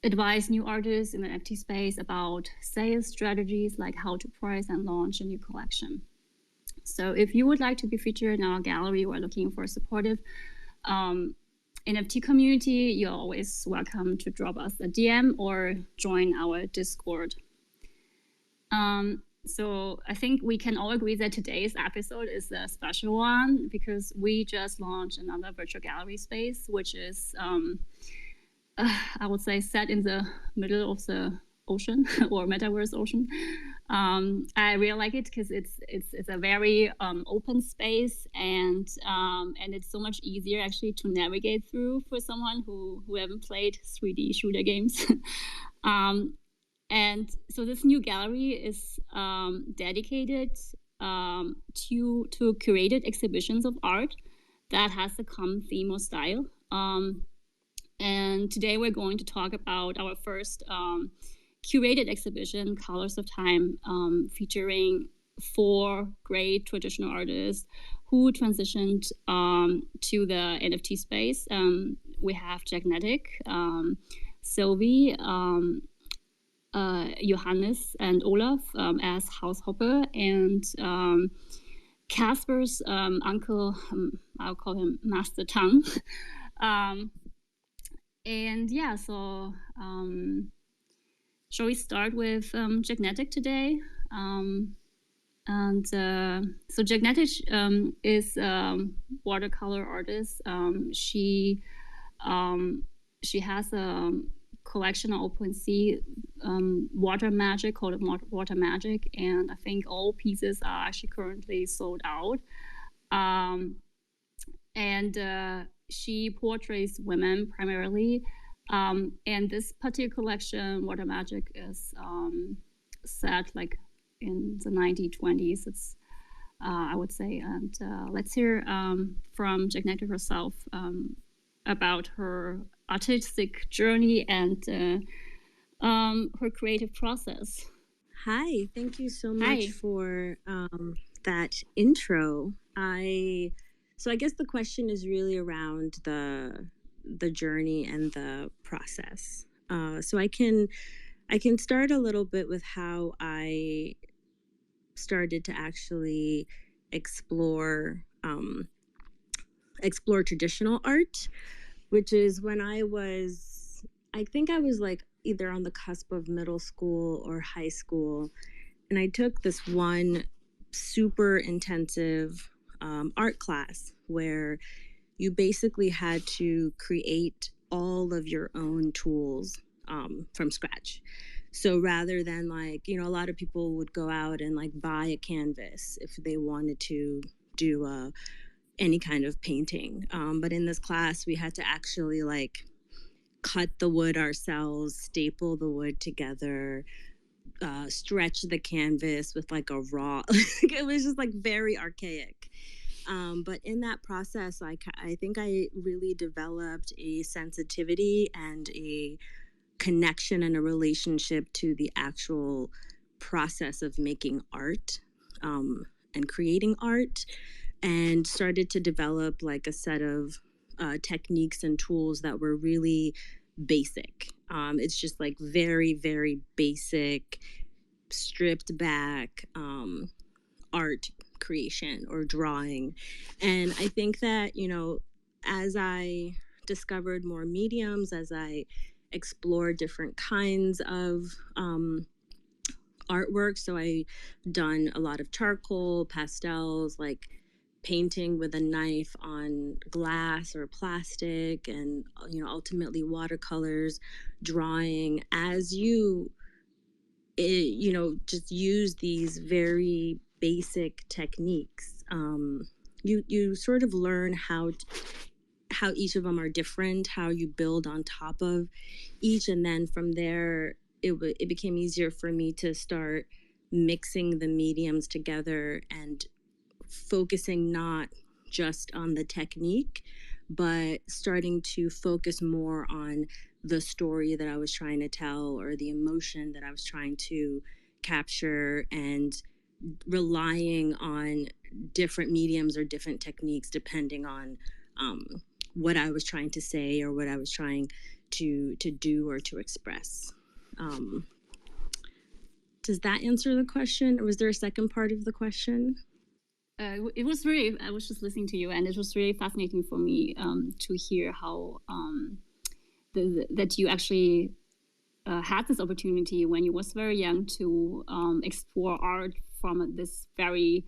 advise new artists in the NFT space about sales strategies, like how to price and launch a new collection. So if you would like to be featured in our gallery or looking for a supportive NFT community, you're always welcome to drop us a DM or join our Discord. So I think we can all agree that today's episode is a special one because we just launched another virtual gallery space, which is, I would say, set in the middle of the ocean or metaverse ocean. I really like it because it's a very open space, and it's so much easier actually to navigate through for someone who haven't played 3D shooter games. And so this new gallery is dedicated to curated exhibitions of art that has a common theme or style. And today we're going to talk about our first curated exhibition, Colors of Time, featuring 4 great traditional artists who transitioned to the NFT space. We have Jacknetic, Sylvie, Johannes and Olaf as Haushopper, and Casper's uncle, I'll call him Master Tang. And yeah, so shall we start with jacknetic today? So jacknetic is a watercolor artist. She has a collection on OpenSea, Water Magic, called Water Magic, and I think all pieces are actually currently sold out. She portrays women primarily, and this particular collection, Water Magic, is set like in the 1920s. It's I would say, and let's hear from jacknetic herself about her artistic journey and her creative process. Hi, thank you so much for that intro. So I guess the question is really around the journey and the process. So I can start a little bit with how I started to actually explore traditional art, which is when I think I was like either on the cusp of middle school or high school, and I took this one super intensive art class where you basically had to create all of your own tools from scratch. So rather than like, a lot of people would go out and like buy a canvas if they wanted to do any kind of painting. But in this class, we had to actually like cut the wood ourselves, staple the wood together, stretch the canvas with like a raw, it was just like very archaic. But in that process, I think I really developed a sensitivity and a connection and a relationship to the actual process of making art and creating art, and started to develop like a set of techniques and tools that were really basic. It's just like very, very basic, stripped back art creation or drawing. And I think that, as I discovered more mediums, as I explored different kinds of artwork, so I done a lot of charcoal, pastels, like painting with a knife on glass or plastic, and ultimately watercolors, drawing, as you just use these very basic techniques, you sort of learn how each of them are different, how you build on top of each, and then from there it became easier for me to start mixing the mediums together and focusing not just on the technique, but starting to focus more on the story that I was trying to tell or the emotion that I was trying to capture, and relying on different mediums or different techniques depending on what I was trying to say or what I was trying to do or to express. Does that answer the question, or was there a second part of the question? It was really, I was just listening to you, and it was really fascinating for me to hear how that you actually had this opportunity when you was very young to explore art from this very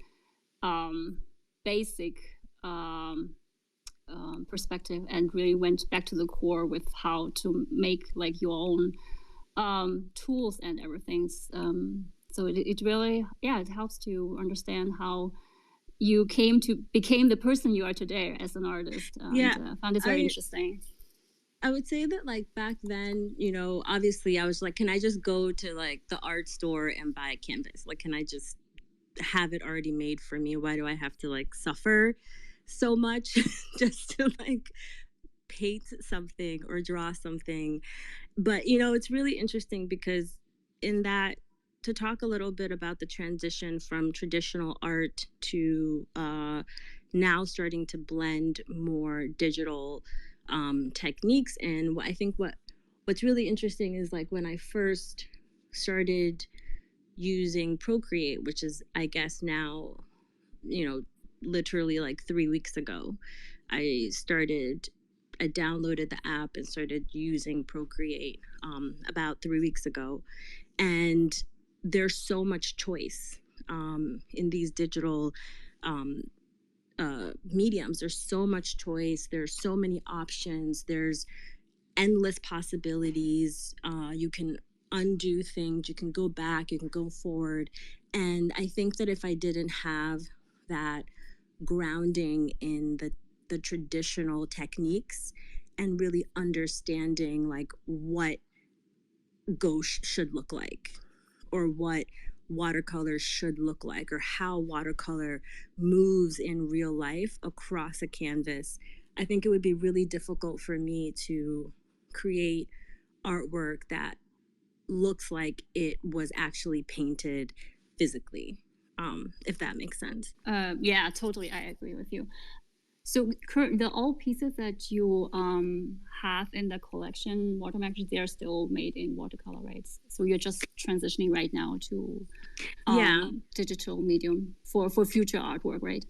basic perspective, and really went back to the core with how to make like your own tools and everything. So it really, yeah, it helps to understand how you became the person you are today as an artist. Yeah, I found it very interesting. I would say that like back then, you know, obviously I was like, can I just go to like the art store and buy a canvas? Like, can I just have it already made for me? Why do I have to like suffer so much just to like paint something or draw something? But, you know, it's really interesting because in that, to talk a little bit about the transition from traditional art to now starting to blend more digital techniques. And I think what's really interesting is like when I first started using Procreate, which is, I guess now, you know, literally like 3 weeks ago, I downloaded the app and started using Procreate about 3 weeks ago. And there's so much choice in these digital mediums. There's so much choice. There's so many options. There's endless possibilities. You can undo things. You can go back. You can go forward. And I think that if I didn't have that grounding in the traditional techniques and really understanding like what gouache should look like, or what watercolor should look like, or how watercolor moves in real life across a canvas, I think it would be really difficult for me to create artwork that looks like it was actually painted physically, if that makes sense. Yeah, totally. I agree with you. So the all pieces that you have in the collection, watermarks, they are still made in watercolor, right? So you're just transitioning right now to digital medium for future artwork, right?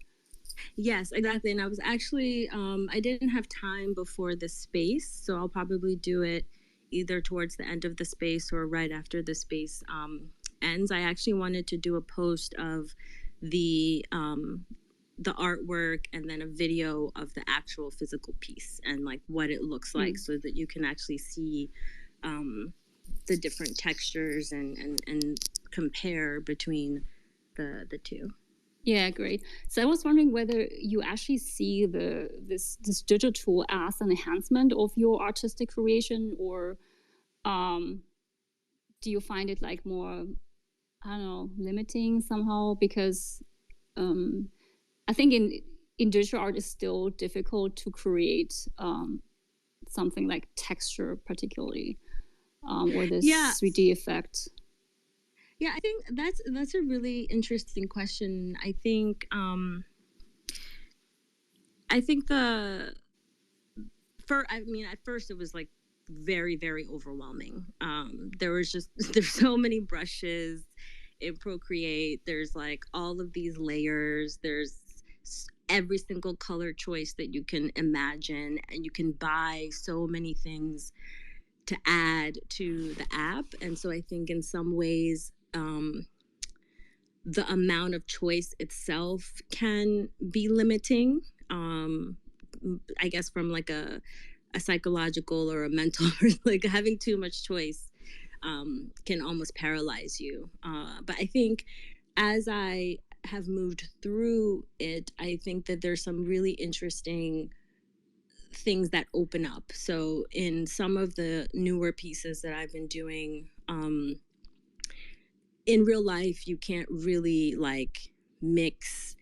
Yes, exactly. And I was actually, I didn't have time before the space, so I'll probably do it either towards the end of the space or right after the space ends. I actually wanted to do a post of the artwork and then a video of the actual physical piece and like what it looks like, so that you can actually see the different textures and compare between the two. Yeah, great. So I was wondering whether you actually see this digital tool as an enhancement of your artistic creation, or do you find it like more, I don't know, limiting somehow? Because I think in digital art, it's still difficult to create something like texture, particularly, or this 3D effect. Yeah, I think that's a really interesting question. I think at first it was like very, very overwhelming. There's so many brushes in Procreate. There's like all of these layers. There's every single color choice that you can imagine, and you can buy so many things to add to the app. And so I think in some ways the amount of choice itself can be limiting. I guess from like a psychological or a mental, like having too much choice can almost paralyze you. But I think as I have moved through it, I think that there's some really interesting things that open up. So in some of the newer pieces that I've been doing, in real life, you can't really like mix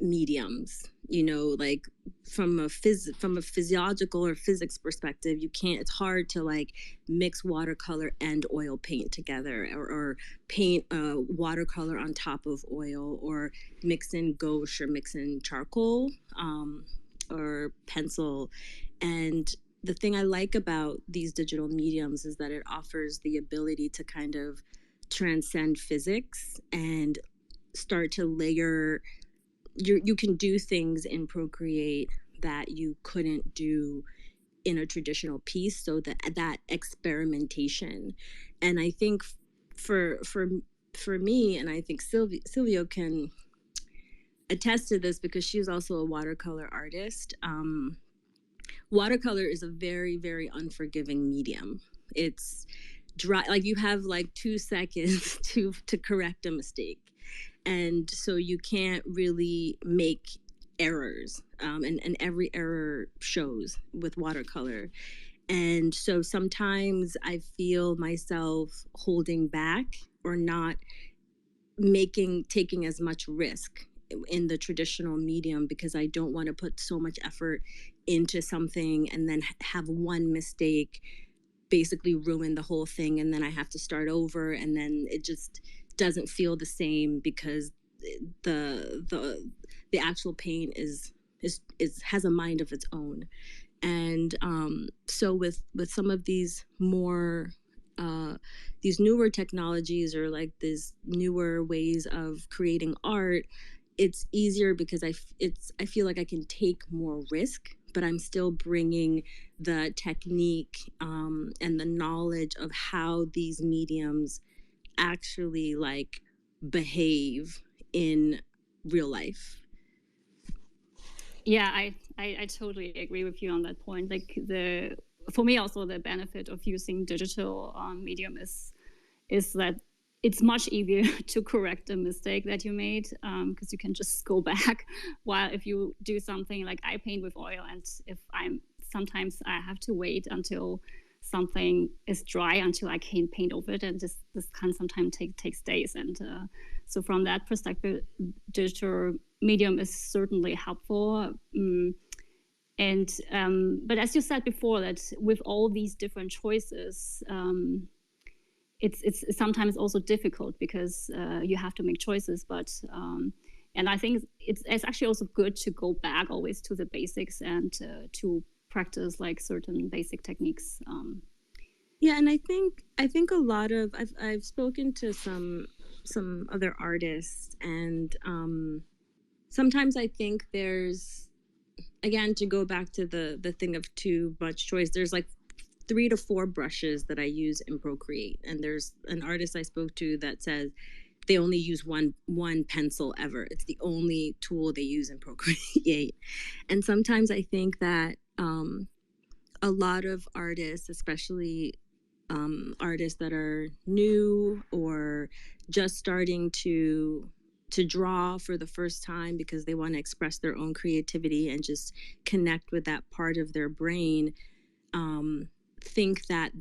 mediums, you know, like from a physiological or physics perspective, you can't, it's hard to like mix watercolor and oil paint together, or paint watercolor on top of oil, or mix in gouache or mix in charcoal or pencil. And the thing I like about these digital mediums is that it offers the ability to kind of transcend physics and start to layer. You can do things in Procreate that you couldn't do in a traditional piece. So that experimentation, and I think for me, and I think Silvio can attest to this because she's also a watercolor artist. Watercolor is a very, very unforgiving medium. It's dry, like you have like 2 seconds to correct a mistake, and so you can't really make errors, and every error shows with watercolor. And so sometimes I feel myself holding back or not taking as much risk in the traditional medium because I don't want to put so much effort into something and then have one mistake basically ruin the whole thing, and then I have to start over, and then it just doesn't feel the same because the actual paint is has a mind of its own. And so with some of these more these newer technologies, or like these newer ways of creating art, it's easier because I feel like I can take more risk, but I'm still bringing the technique, and the knowledge of how these mediums actually like behave in real life. Yeah, I totally agree with you on that point. Like for me also the benefit of using digital medium is that it's much easier to correct a mistake that you made, because you can just go back. While if you do something like I paint with oil, and if sometimes I have to wait until something is dry until I can paint over it, and this can sometimes takes days. And so from that perspective, digital medium is certainly helpful. But as you said before, that with all these different choices, it's sometimes also difficult because you have to make choices. But and I think it's actually also good to go back always to the basics and to practice like certain basic techniques. Yeah, and I think a lot of I've spoken to some other artists, and sometimes I think there's, again, to go back to the thing of too much choice, there's like 3 to 4 brushes that I use in Procreate, and there's an artist I spoke to that says they only use one pencil ever. It's the only tool they use in Procreate. And sometimes I think that a lot of artists, especially artists that are new or just starting to draw for the first time because they want to express their own creativity and just connect with that part of their brain, think that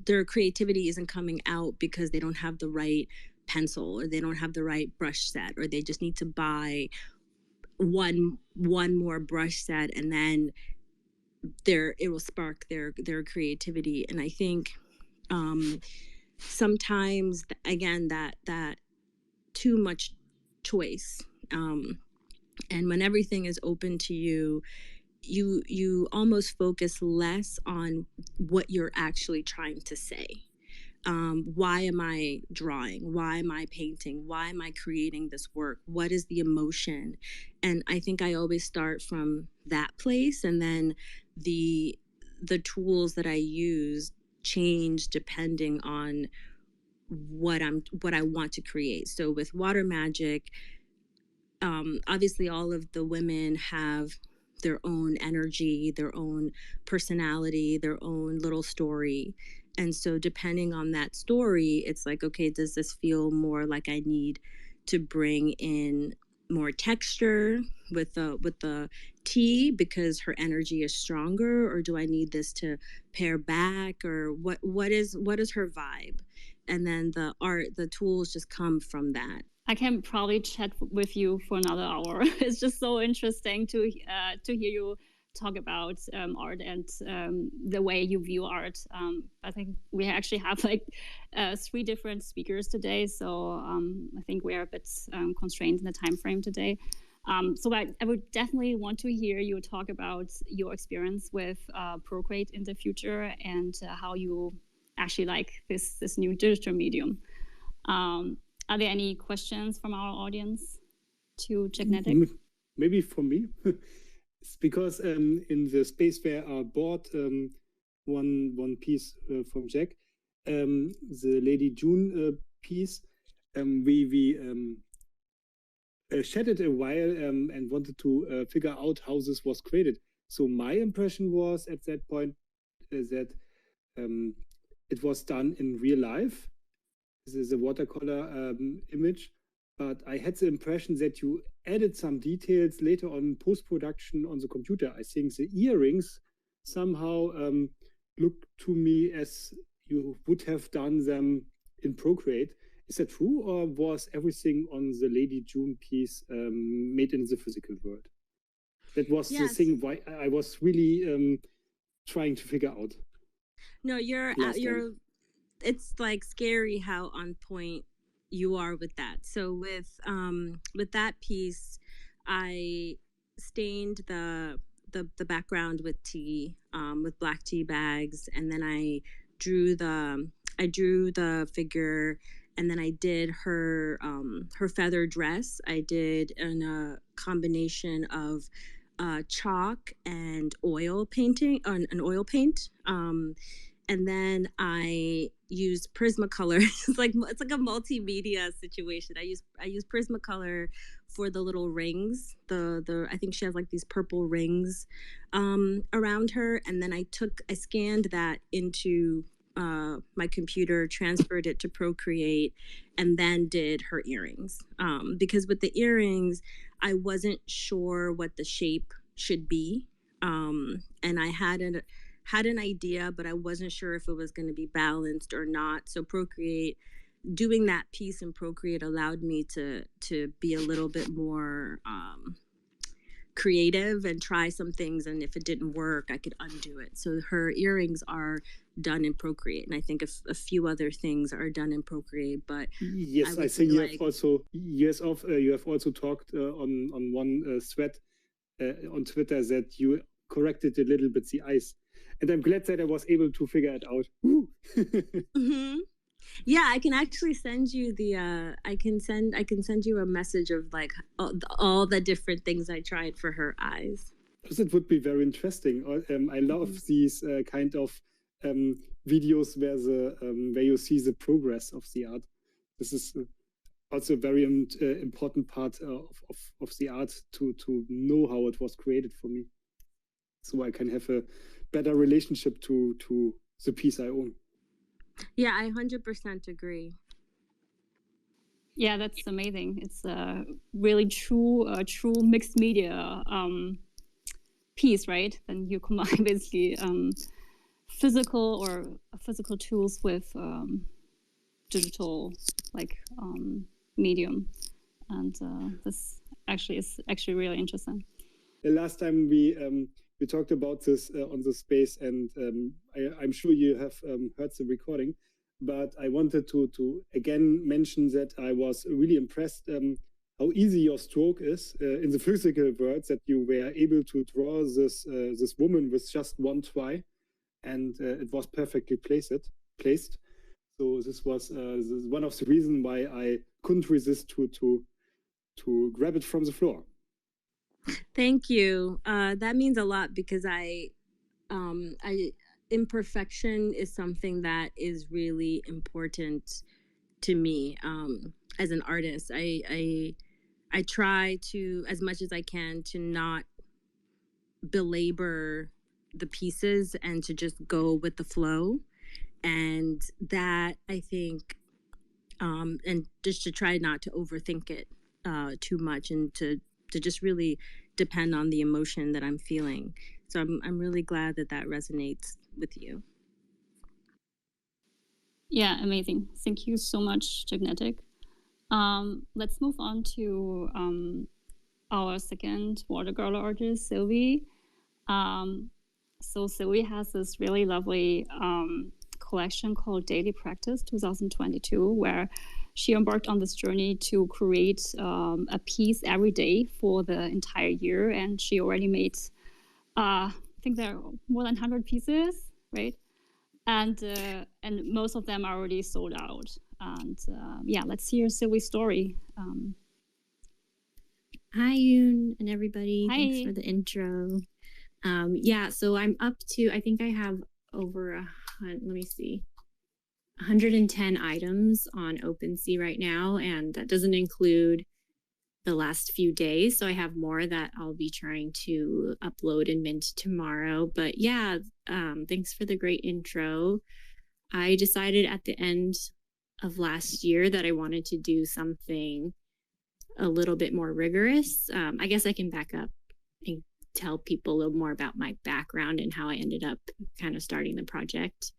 their creativity isn't coming out because they don't have the right pencil, or they don't have the right brush set, or they just need to buy one more brush set, and then it will spark their creativity. And I think sometimes, again, that too much choice, and when everything is open to you, you almost focus less on what you're actually trying to say. Why am I drawing? Why am I painting? Why am I creating this work? What is the emotion? And I think I always start from that place, and then the tools that I use change depending on what I want to create. So with water magic, obviously all of the women have their own energy, their own personality, their own little story. And so depending on that story, it's like, okay, does this feel more like I need to bring in more texture with the tea because her energy is stronger, or do I need this to pare back, or what is her vibe? And then the tools just come from that. I can probably chat with you for another hour. It's just so interesting to hear you talk about art and the way you view art. I think we actually have like 3 different speakers today, so I think we are a bit constrained in the time frame today. So I would definitely want to hear you talk about your experience with Procreate in the future and how you actually like this new digital medium. Are there any questions from our audience to jacknetic? Maybe for me, it's because in the space where I bought one piece from Jack, the Lady June piece, we chatted a while and wanted to figure out how this was created. So my impression was at that point that it was done in real life. This is a watercolor image, but I had the impression that you added some details later on post-production on the computer. I think the earrings somehow look to me as you would have done them in Procreate. Is that true, or was everything on the Lady June piece made in the physical world? That was the thing why I was really trying to figure out. No, you're it's like scary how on point you are with that. So with that piece, I stained the background with tea, with black tea bags, and then I drew the figure, and then I did her feather dress. I did in a combination of chalk and oil painting, an oil paint. And then I used Prismacolor. it's like a multimedia situation. I use Prismacolor for the little rings. The I think she has like these purple rings around her, and then I scanned that into my computer, transferred it to Procreate, and then did her earrings. Because with the earrings, I wasn't sure what the shape should be, and I had an idea, but I wasn't sure if it was going to be balanced or not. So Procreate, doing that piece in Procreate allowed me to be a little bit more creative and try some things, and if it didn't work, I could undo it. So her earrings are done in Procreate, and I think a few other things are done in Procreate. But yes, I think you have also talked on one thread on Twitter that you corrected a little bit the eyes. And I'm glad that I was able to figure it out. Mm-hmm. Yeah, I can actually send you I can send you a message of like all the different things I tried for her eyes. That would be very interesting. I love these kind of videos where you see the progress of the art. This is also a very important part of the art to know how it was created for me, so I can have a better relationship to the piece I own. Yeah, I 100% agree. Yeah, that's amazing. It's a really true mixed media piece, right? Then you combine basically physical tools with digital medium, and this is actually really interesting. The last time we talked about this on the space, and I'm sure you have heard the recording, but I wanted to again mention that I was really impressed how easy your stroke is in the physical world, that you were able to draw this woman with just one try, and it was perfectly placed. So this was one of the reasons why I couldn't resist to grab it from the floor. Thank you. That means a lot, because imperfection is something that is really important to me as an artist. I try to, as much as I can, to not belabor the pieces and to just go with the flow. And that, I think, and just to try not to overthink it too much, and to just really depend on the emotion that I'm feeling. So I'm really glad that resonates with you. Yeah, amazing. Thank you so much, jacknetic. Let's move on to our second watercolor artist, Sylvie. So Sylvie has this really lovely collection called Daily Practice 2022, where she embarked on this journey to create a piece every day for the entire year. And she already made, I think there are more than 100 pieces, right? And most of them are already sold out. And yeah, let's hear Sylvie's story. Hi, Yoon and everybody. Hi. Thanks for the intro. Yeah, so I'm up to, I think I have over 110 items on OpenSea right now, and that doesn't include the last few days. So I have more that I'll be trying to upload and mint tomorrow. But yeah, thanks for the great intro. I decided at the end of last year that I wanted to do something a little bit more rigorous. I guess I can back up and tell people a little more about my background and how I ended up kind of starting the project.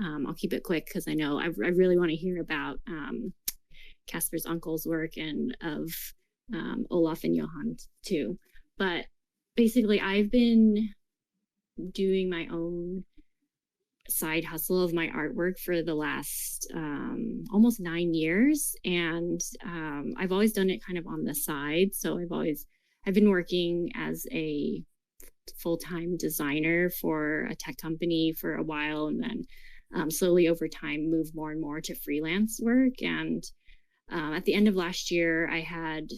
I'll keep it quick because I know I really want to hear about Casper's uncle's work and of Olaf and Johannes too. But basically, I've been doing my own side hustle of my artwork for the last almost 9 years, and I've always done it kind of on the side. So I've been working as a full-time designer for a tech company for a while, and then slowly over time moved more and more to freelance work. And at the end of last year, I had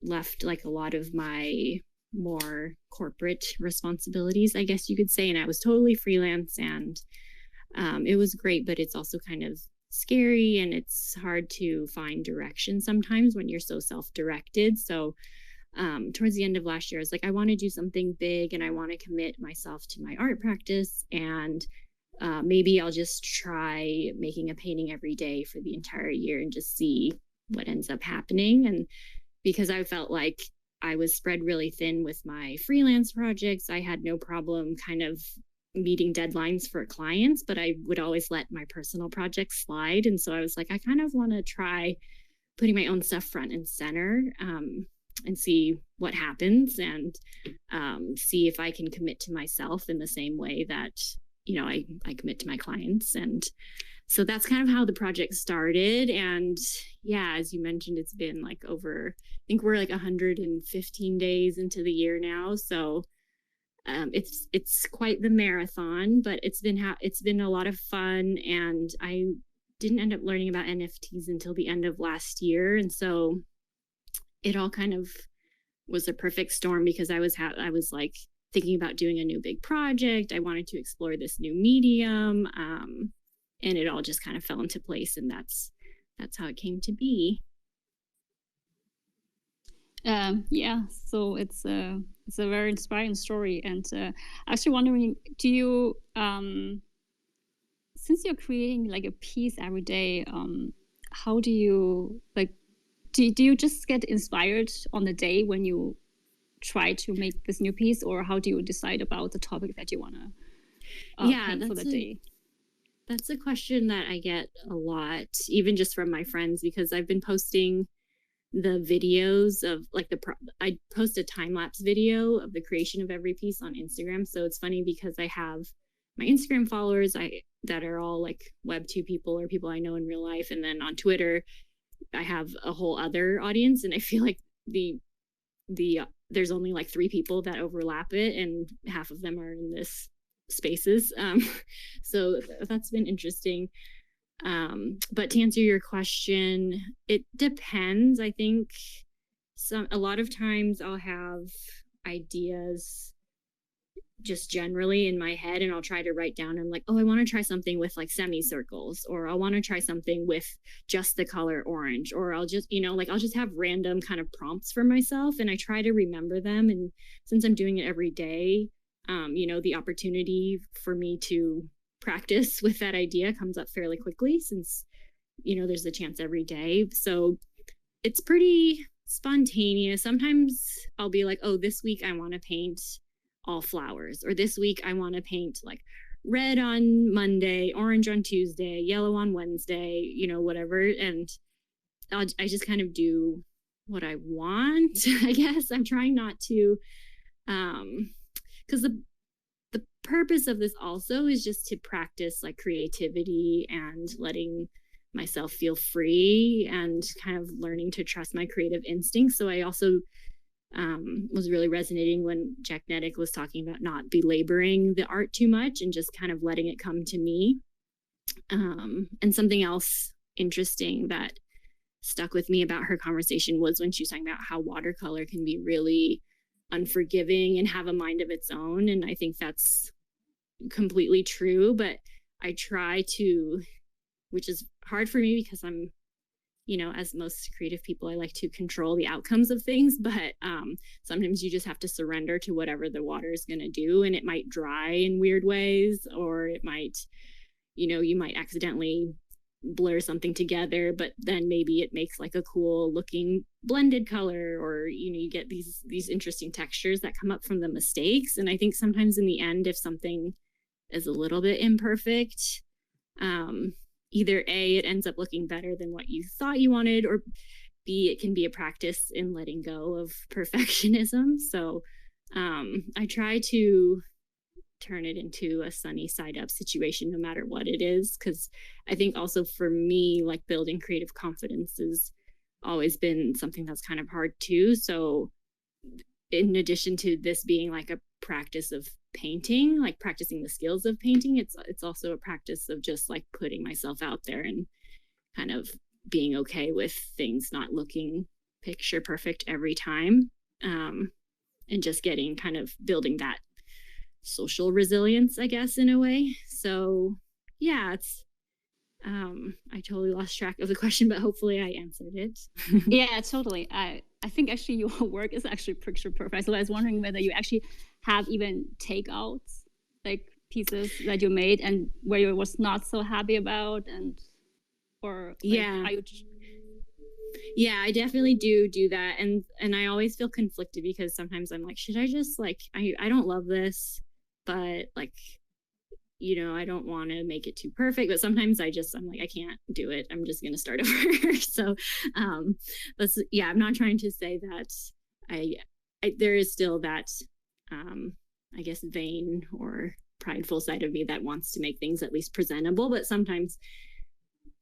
left like a lot of my more corporate responsibilities, I guess you could say, and I was totally freelance, and it was great, but it's also kind of scary, and it's hard to find direction sometimes when you're so self-directed. So towards the end of last year, I was like, I want to do something big, and I want to commit myself to my art practice, and maybe I'll just try making a painting every day for the entire year and just see what ends up happening. And because I felt like I was spread really thin with my freelance projects, I had no problem kind of meeting deadlines for clients, but I would always let my personal projects slide. And so I was like, I kind of want to try putting my own stuff front and center, and see what happens, and see if I can commit to myself in the same way that, you know, I commit to my clients. And so that's kind of how the project started. And yeah, as you mentioned, it's been like over, I think we're like 115 days into the year now. So it's quite the marathon, but it's been a lot of fun. And I didn't end up learning about NFTs until the end of last year. And so it all kind of was a perfect storm, because I was like thinking about doing a new big project. I wanted to explore this new medium. And it all just kind of fell into place, and that's how it came to be. Yeah, so it's a very inspiring story. And actually wondering, do you since you're creating like a piece every day, how do you like, do you just get inspired on the day when you try to make this new piece, or how do you decide about the topic that you want to paint for the day? That's a question that I get a lot, even just from my friends, because I've been posting the videos of like I post a time-lapse video of the creation of every piece on Instagram. So it's funny because I have my Instagram followers that are all like Web2 people or people I know in real life. And then on Twitter, I have a whole other audience. And I feel like there's only like 3 people that overlap it, and half of them are in this spaces. So that's been interesting. But to answer your question, it depends. I think a lot of times I'll have ideas just generally in my head, and I'll try to write down, I'm like, oh, I want to try something with like semicircles, or I want to try something with just the color orange, or I'll just, I'll just have random kind of prompts for myself, and I try to remember them. And since I'm doing it every day, the opportunity for me to practice with that idea comes up fairly quickly, since, there's a chance every day. So it's pretty spontaneous. Sometimes I'll be like, oh, this week I want to paint all flowers, or this week I want to paint like red on Monday, orange on Tuesday, yellow on Wednesday, whatever. And I just kind of do what I want. I guess I'm trying not to, because the purpose of this also is just to practice like creativity and letting myself feel free and kind of learning to trust my creative instincts. So I also was really resonating when Jacknetic was talking about not belaboring the art too much and just kind of letting it come to me. And something else interesting that stuck with me about her conversation was when she was talking about how watercolor can be really unforgiving and have a mind of its own. And I think that's completely true, but I try to, which is hard for me because I'm, as most creative people, I like to control the outcomes of things, but sometimes you just have to surrender to whatever the water is going to do. And it might dry in weird ways, or it might, you might accidentally blur something together, but then maybe it makes like a cool looking blended color, or, you get these interesting textures that come up from the mistakes. And I think sometimes in the end, if something is a little bit imperfect, either A, it ends up looking better than what you thought you wanted, or B, it can be a practice in letting go of perfectionism. So I try to turn it into a sunny side up situation no matter what it is, because I think also for me, like building creative confidence has always been something that's kind of hard too. So in addition to this being like a practice of painting, like practicing the skills of painting, it's also a practice of just like putting myself out there and kind of being okay with things not looking picture perfect every time, and just getting kind of building that social resilience, I guess, in a way. So yeah, it's I totally lost track of the question, but hopefully I answered it. Yeah, totally. I think actually your work is actually picture perfect. So I was wondering whether you actually have even takeouts, like pieces that you made and where you was not so happy about, or like, yeah, I definitely do that. And I always feel conflicted because sometimes I'm like, should I just like, I don't love this, but like, I don't want to make it too perfect, but sometimes I'm like, I can't do it. I'm just going to start over. So, I'm not trying to say that there is still that, I guess, vain or prideful side of me that wants to make things at least presentable. But sometimes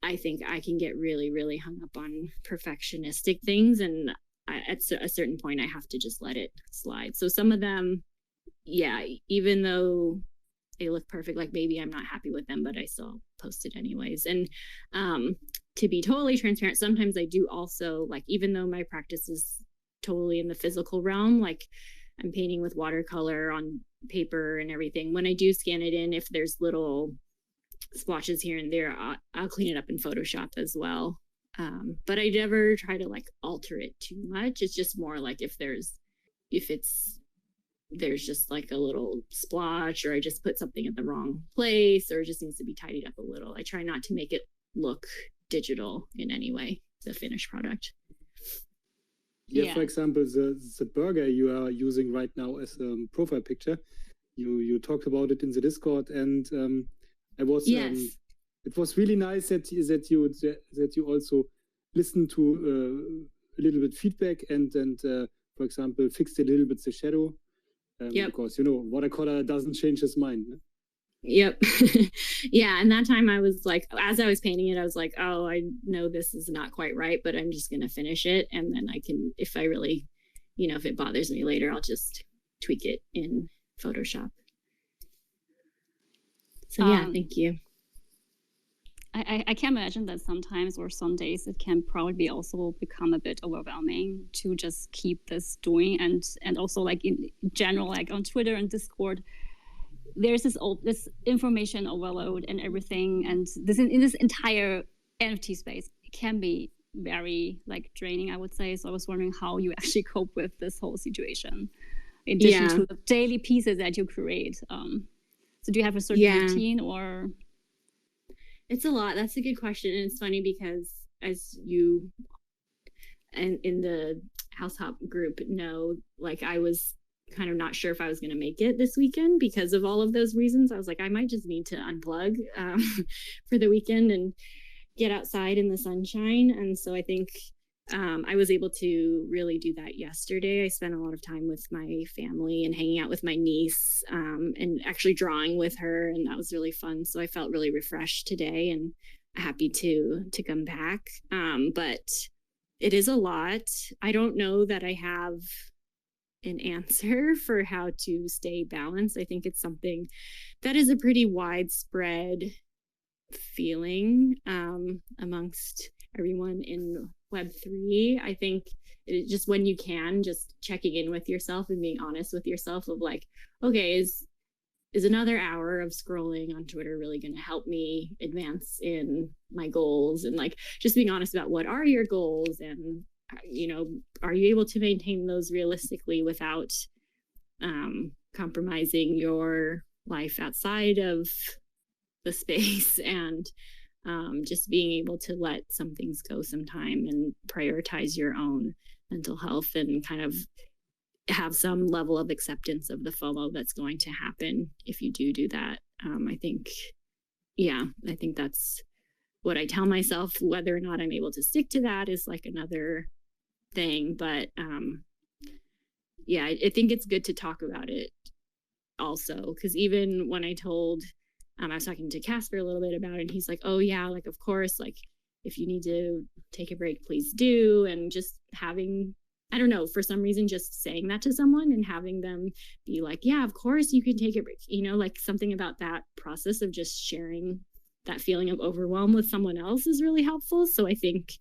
I think I can get really, really hung up on perfectionistic things. And at a certain point, I have to just let it slide. So some of them, even though they look perfect, like maybe I'm not happy with them, but I still post it anyways. And to be totally transparent, sometimes I do also, like, even though my practice is totally in the physical realm, like I'm painting with watercolor on paper and everything, when I do scan it in, if there's little splotches here and there, I'll clean it up in Photoshop as well. But I never try to like alter it too much. It's just more like if there's just like a little splotch, or I just put something in the wrong place, or it just needs to be tidied up a little. I try not to make it look digital in any way, the finished product. Yeah, for example, the burger you are using right now as a profile picture, you talked about it in the Discord, and I was it was really nice that you also listened to a little bit feedback and for example fixed a little bit the shadow, because watercolor doesn't change his mind. Ne? Yep. Yeah, and that time I was like, as I was painting it, I was like, oh, I know this is not quite right, but I'm just gonna finish it, and then I can, if I really, if it bothers me later, I'll just tweak it in Photoshop. So thank you. I can imagine that sometimes or some days it can probably also become a bit overwhelming to just keep this doing, and also like in general, like on Twitter and Discord, there's this information overload and everything, and in this entire NFT space, it can be very like draining, I would say. So I was wondering how you actually cope with this whole situation, in addition to the daily pieces that you create. So do you have a certain routine, or? It's a lot. That's a good question. And it's funny because as you and in the House Hop group know, like I was kind of not sure if I was going to make it this weekend because of all of those reasons. I was like, I might just need to unplug for the weekend and get outside in the sunshine. And so I think I was able to really do that yesterday. I spent a lot of time with my family and hanging out with my niece, and actually drawing with her, and that was really fun. So I felt really refreshed today and happy to come back. But it is a lot. I don't know that I have an answer for how to stay balanced. I think it's something that is a pretty widespread feeling amongst everyone in Web3. I think it just, when you can, just checking in with yourself and being honest with yourself of like, okay, is another hour of scrolling on Twitter really going to help me advance in my goals? And like just being honest about what are your goals, and are you able to maintain those realistically without compromising your life outside of the space, and just being able to let some things go sometime and prioritize your own mental health and kind of have some level of acceptance of the FOMO that's going to happen if you do that. I think that's what I tell myself. Whether or not I'm able to stick to that is like another thing. But I think it's good to talk about it also, because even when I told, I was talking to Casper a little bit about it, and he's like, oh yeah, like of course, like if you need to take a break, please do. And just having, I don't know, for some reason, just saying that to someone and having them be like, yeah, of course you can take a break, like something about that process of just sharing that feeling of overwhelm with someone else is really helpful. So I think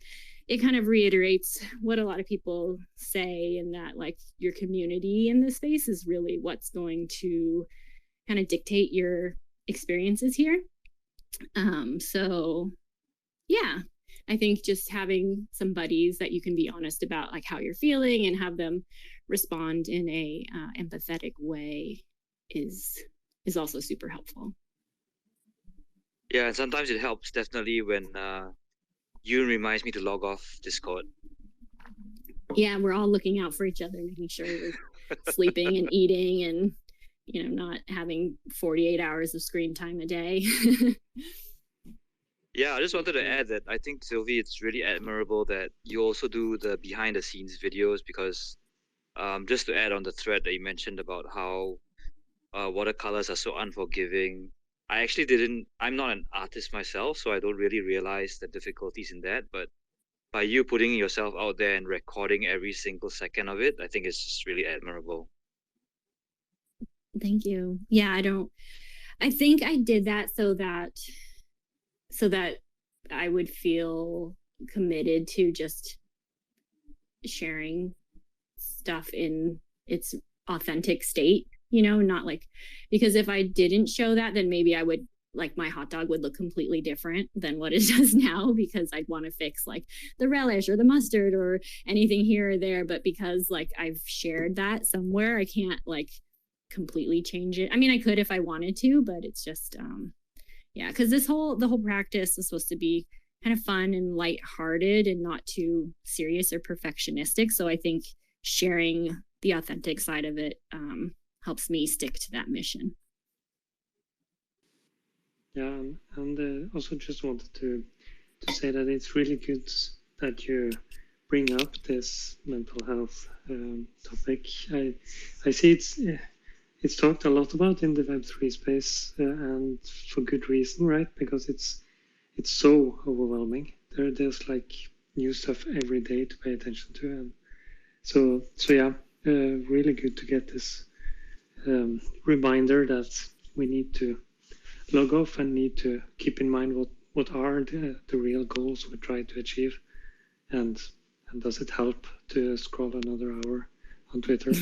it kind of reiterates what a lot of people say, in that like your community in this space is really what's going to kind of dictate your experiences here. So yeah, I think just having some buddies that you can be honest about like how you're feeling and have them respond in a empathetic way is also super helpful. Yeah, and sometimes it helps definitely when Yoon reminds me to log off Discord. Yeah, we're all looking out for each other, making sure we're sleeping and eating and not having 48 hours of screen time a day. Yeah, I just wanted to add that I think, Sylvie, it's really admirable that you also do the behind the scenes videos, because just to add on the thread that you mentioned about how watercolors are so unforgiving, I'm not an artist myself, so I don't really realize the difficulties in that. But by you putting yourself out there and recording every single second of it, I think it's just really admirable. Thank you. Yeah, I think I did that so that I would feel committed to just sharing stuff in its authentic state, not like, because if I didn't show that, then maybe I would, like, my hot dog would look completely different than what it does now, because I'd want to fix like the relish or the mustard or anything here or there. But because like I've shared that somewhere, I can't like completely change it. I mean, I could if I wanted to, but it's just because the whole practice is supposed to be kind of fun and lighthearted and not too serious or perfectionistic. So I think sharing the authentic side of it helps me stick to that mission. Yeah, and also just wanted to say that it's really good that you bring up this mental health topic. I see it's talked a lot about in the Web3 space, and for good reason, right? Because it's so overwhelming. There's like new stuff every day to pay attention to, and so yeah, really good to get this reminder that we need to log off and need to keep in mind what are the real goals we try to achieve, and does it help to scroll another hour on Twitter?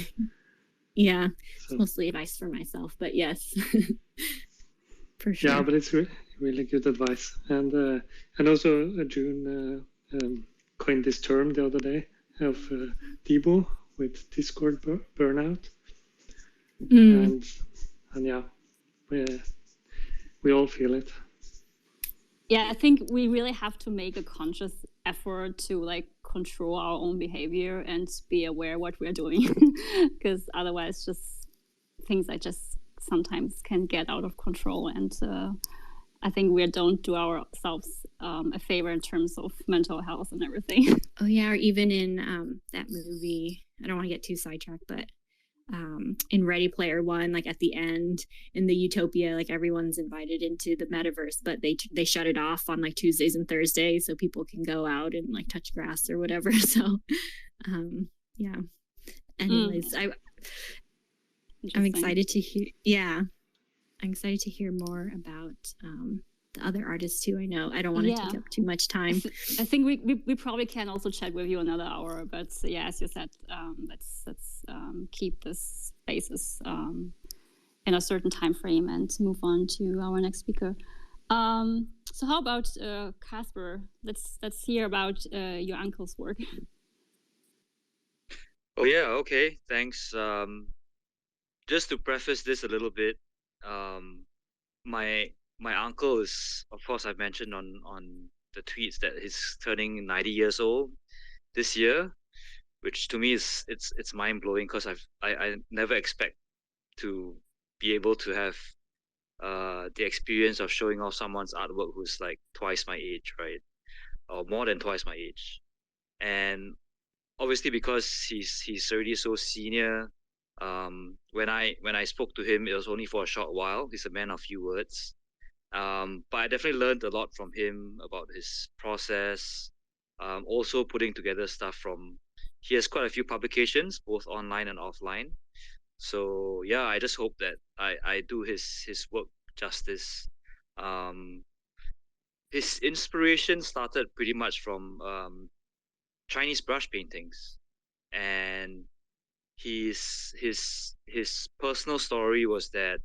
Yeah, it's mostly advice for myself, but yes, for sure. Yeah, but it's really good advice. And also June coined this term the other day of Debo with Discord burnout. And yeah, we all feel it. Yeah, I think we really have to make a conscious effort to like control our own behavior and be aware what we're doing, because otherwise just things that just sometimes can get out of control. And I think we don't do ourselves a favor in terms of mental health and everything. Oh yeah, or even in that movie, I don't want to get too sidetracked, but in Ready Player One, like at the end in the utopia, like everyone's invited into the metaverse, but they shut it off on like Tuesdays and Thursdays so people can go out and like touch grass or whatever. So yeah. Anyways, I'm excited to hear. Yeah, I'm excited to hear more about the other artists too. I know I don't want to take up too much time. I think we probably can also chat with you another hour, but yeah, as you said, let's keep this spaces in a certain time frame and move on to our next speaker. So how about Casper? Let's hear about your uncle's work. Oh yeah, okay, thanks. Just to preface this a little bit, my uncle is, of course, I've mentioned on the tweets that he's turning 90 years old this year, which to me is it's mind blowing because I never expect to be able to have the experience of showing off someone's artwork who's like twice my age, right, or more than twice my age, and obviously because he's already so senior. When I spoke to him, it was only for a short while. He's a man of few words. But I definitely learned a lot from him about his process. Also putting together stuff from. He has quite a few publications, both online and offline. So yeah, I just hope that I do his work justice. His inspiration started pretty much from Chinese brush paintings, and his personal story was that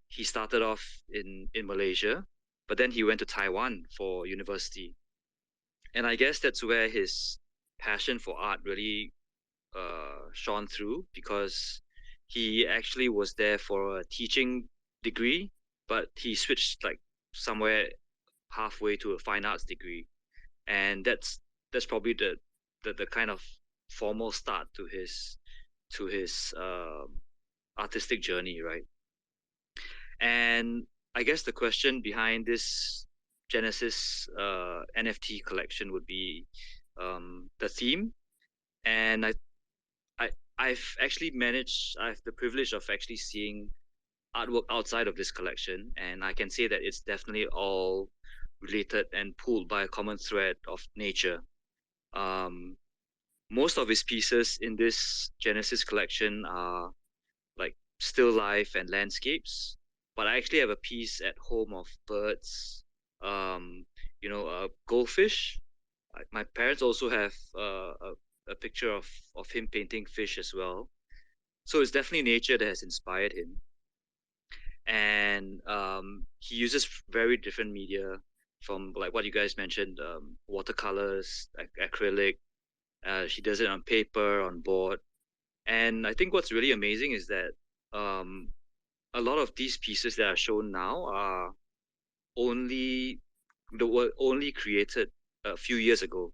he started off in Malaysia, but then he went to Taiwan for university, and I guess that's where his passion for art really shone through, because he actually was there for a teaching degree, but he switched like somewhere halfway to a fine arts degree, and that's probably the kind of formal start to his artistic journey, right? And I guess the question behind this Genesis NFT collection would be the theme, and I've actually managed. I have the privilege of actually seeing artwork outside of this collection, and I can say that it's definitely all related and pulled by a common thread of nature. Um, Most of his pieces in this Genesis collection are like still life and landscapes, but I actually have a piece at home of birds, goldfish. My parents also have a picture of him painting fish as well. So it's definitely nature that has inspired him, and he uses very different media from like what you guys mentioned, watercolors, acrylic. She does it on paper, on board. And I think what's really amazing is that um, a lot of these pieces that are shown now are only were only created a few years ago.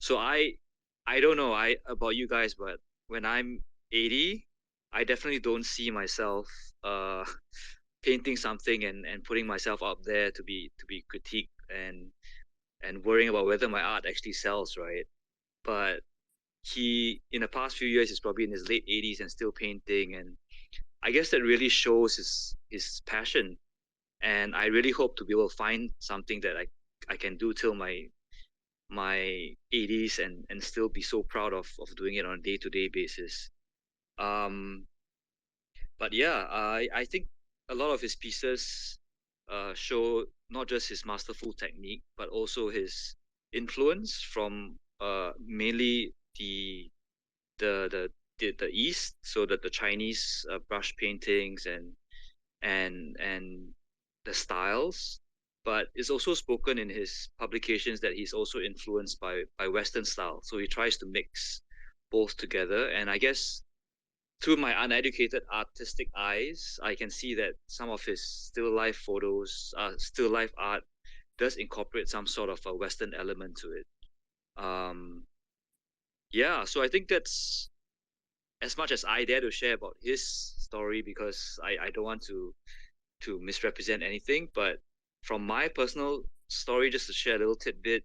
So I don't know about you guys, but when I'm 80, I definitely don't see myself uh, painting something and putting myself up there to be critiqued and worrying about whether my art actually sells, right? But he in the past few years is probably in his late 80s and still painting, and I guess that really shows his passion, and I really hope to be able to find something that I can do till my 80s and still be so proud of doing it on a day-to-day basis. um but yeah, I think a lot of his pieces show not just his masterful technique but also his influence from mainly the East, so that the Chinese brush paintings and the styles, but it's also spoken in his publications that he's also influenced by Western style. So he tries to mix both together, and I guess through my uneducated artistic eyes, I can see that some of his still life photos, still life art, does incorporate some sort of a Western element to it. Um, yeah, so I think that's as much as I dare to share about his story, because I don't want to to misrepresent anything, but from my personal story, just to share a little tidbit,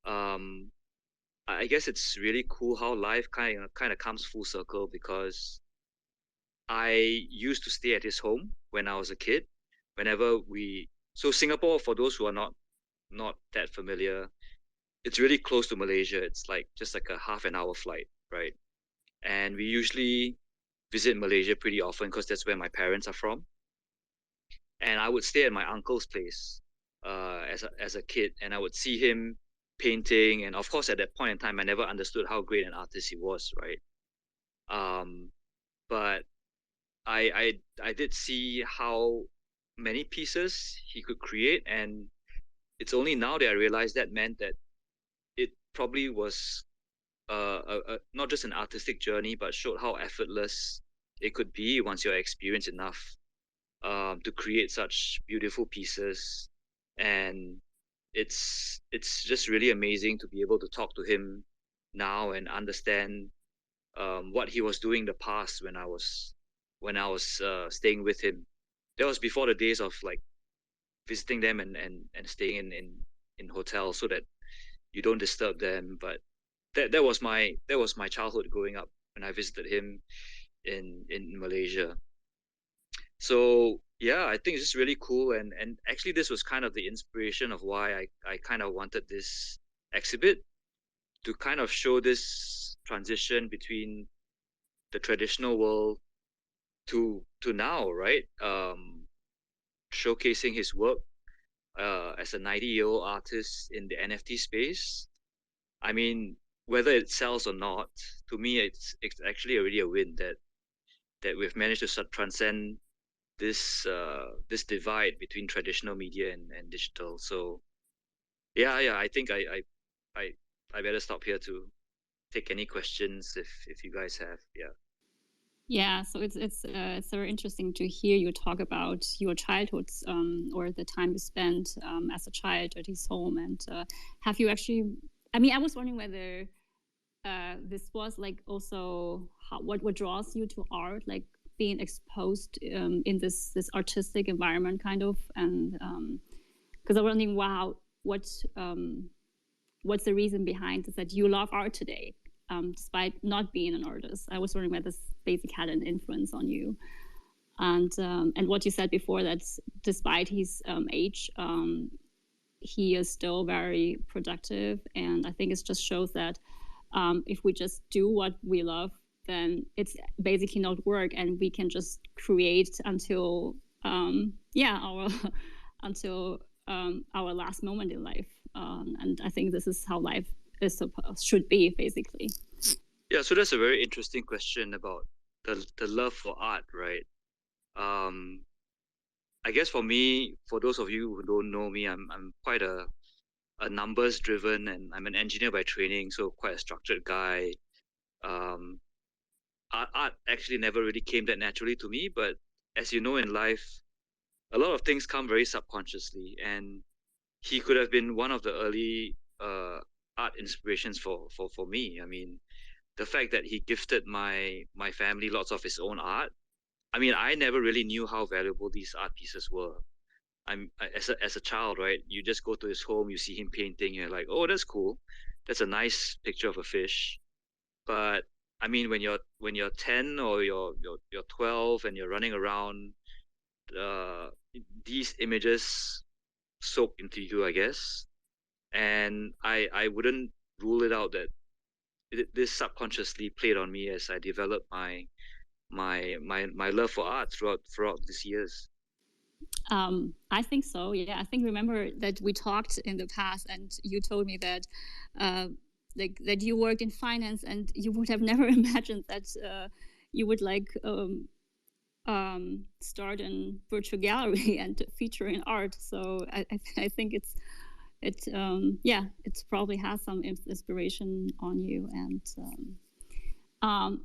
I guess it's really cool how life kind of comes full circle, because I used to stay at his home when I was a kid. So Singapore, for those who are not that familiar, it's really close to Malaysia. It's like just like a half an hour flight, right? And we usually visit Malaysia pretty often because that's where my parents are from. And I would stay at my uncle's place as a kid, and I would see him painting. And of course, at that point in time, I never understood how great an artist he was, right? But I did see how many pieces he could create, and it's only now that I realized that meant that it probably was not just an artistic journey, but showed how effortless it could be once you're experienced enough to create such beautiful pieces. And it's just really amazing to be able to talk to him now and understand what he was doing in the past when I was staying with him. That was before the days of like visiting them and staying in hotels so that you don't disturb them. But that was my childhood growing up when I visited him in Malaysia. So yeah, I think it's just really cool, and actually this was kind of the inspiration of why I kind of wanted this exhibit, to kind of show this transition between the traditional world to now, right? Showcasing his work as a 90-year-old artist in the NFT space. I mean, whether it sells or not, to me, it's actually already a win that we've managed to transcend this divide between traditional media and digital. So yeah, I think I better stop here to take any questions if you guys have. Yeah. Yeah, so it's very interesting to hear you talk about your childhoods or the time you spent as a child at his home. And have you actually? I mean, I was wondering whether this was like also what draws you to art, like being exposed in this artistic environment, kind of, and because I'm wondering, wow, what's the reason behind this, that you love art today? Despite not being an artist, I was wondering whether this basically had an influence on you, and what you said before, that despite his age, he is still very productive, and I think it just shows that if we just do what we love, then it's basically not work, and we can just create until until our last moment in life, and I think this is how life should be, basically. Yeah, so that's a very interesting question about the love for art, right? I guess for me, for those of you who don't know me, I'm quite a numbers driven, and I'm an engineer by training, so quite a structured guy. Art actually never really came that naturally to me, but as you know, in life, a lot of things come very subconsciously, and he could have been one of the early art inspirations for me. I mean, the fact that he gifted my family lots of his own art. I mean, I never really knew how valuable these art pieces were. As a child, right? You just go to his home, you see him painting, you're like, oh, that's cool. That's a nice picture of a fish. But I mean, when you're 10 or you're 12 and you're running around, these images soak into you, I guess. And I wouldn't rule it out that this subconsciously played on me as I developed my love for art throughout these years. I think so. Yeah, I think remember that we talked in the past, and you told me that that you worked in finance, and you would have never imagined that you would start a virtual gallery and feature in art. So I think it's probably has some inspiration on you. And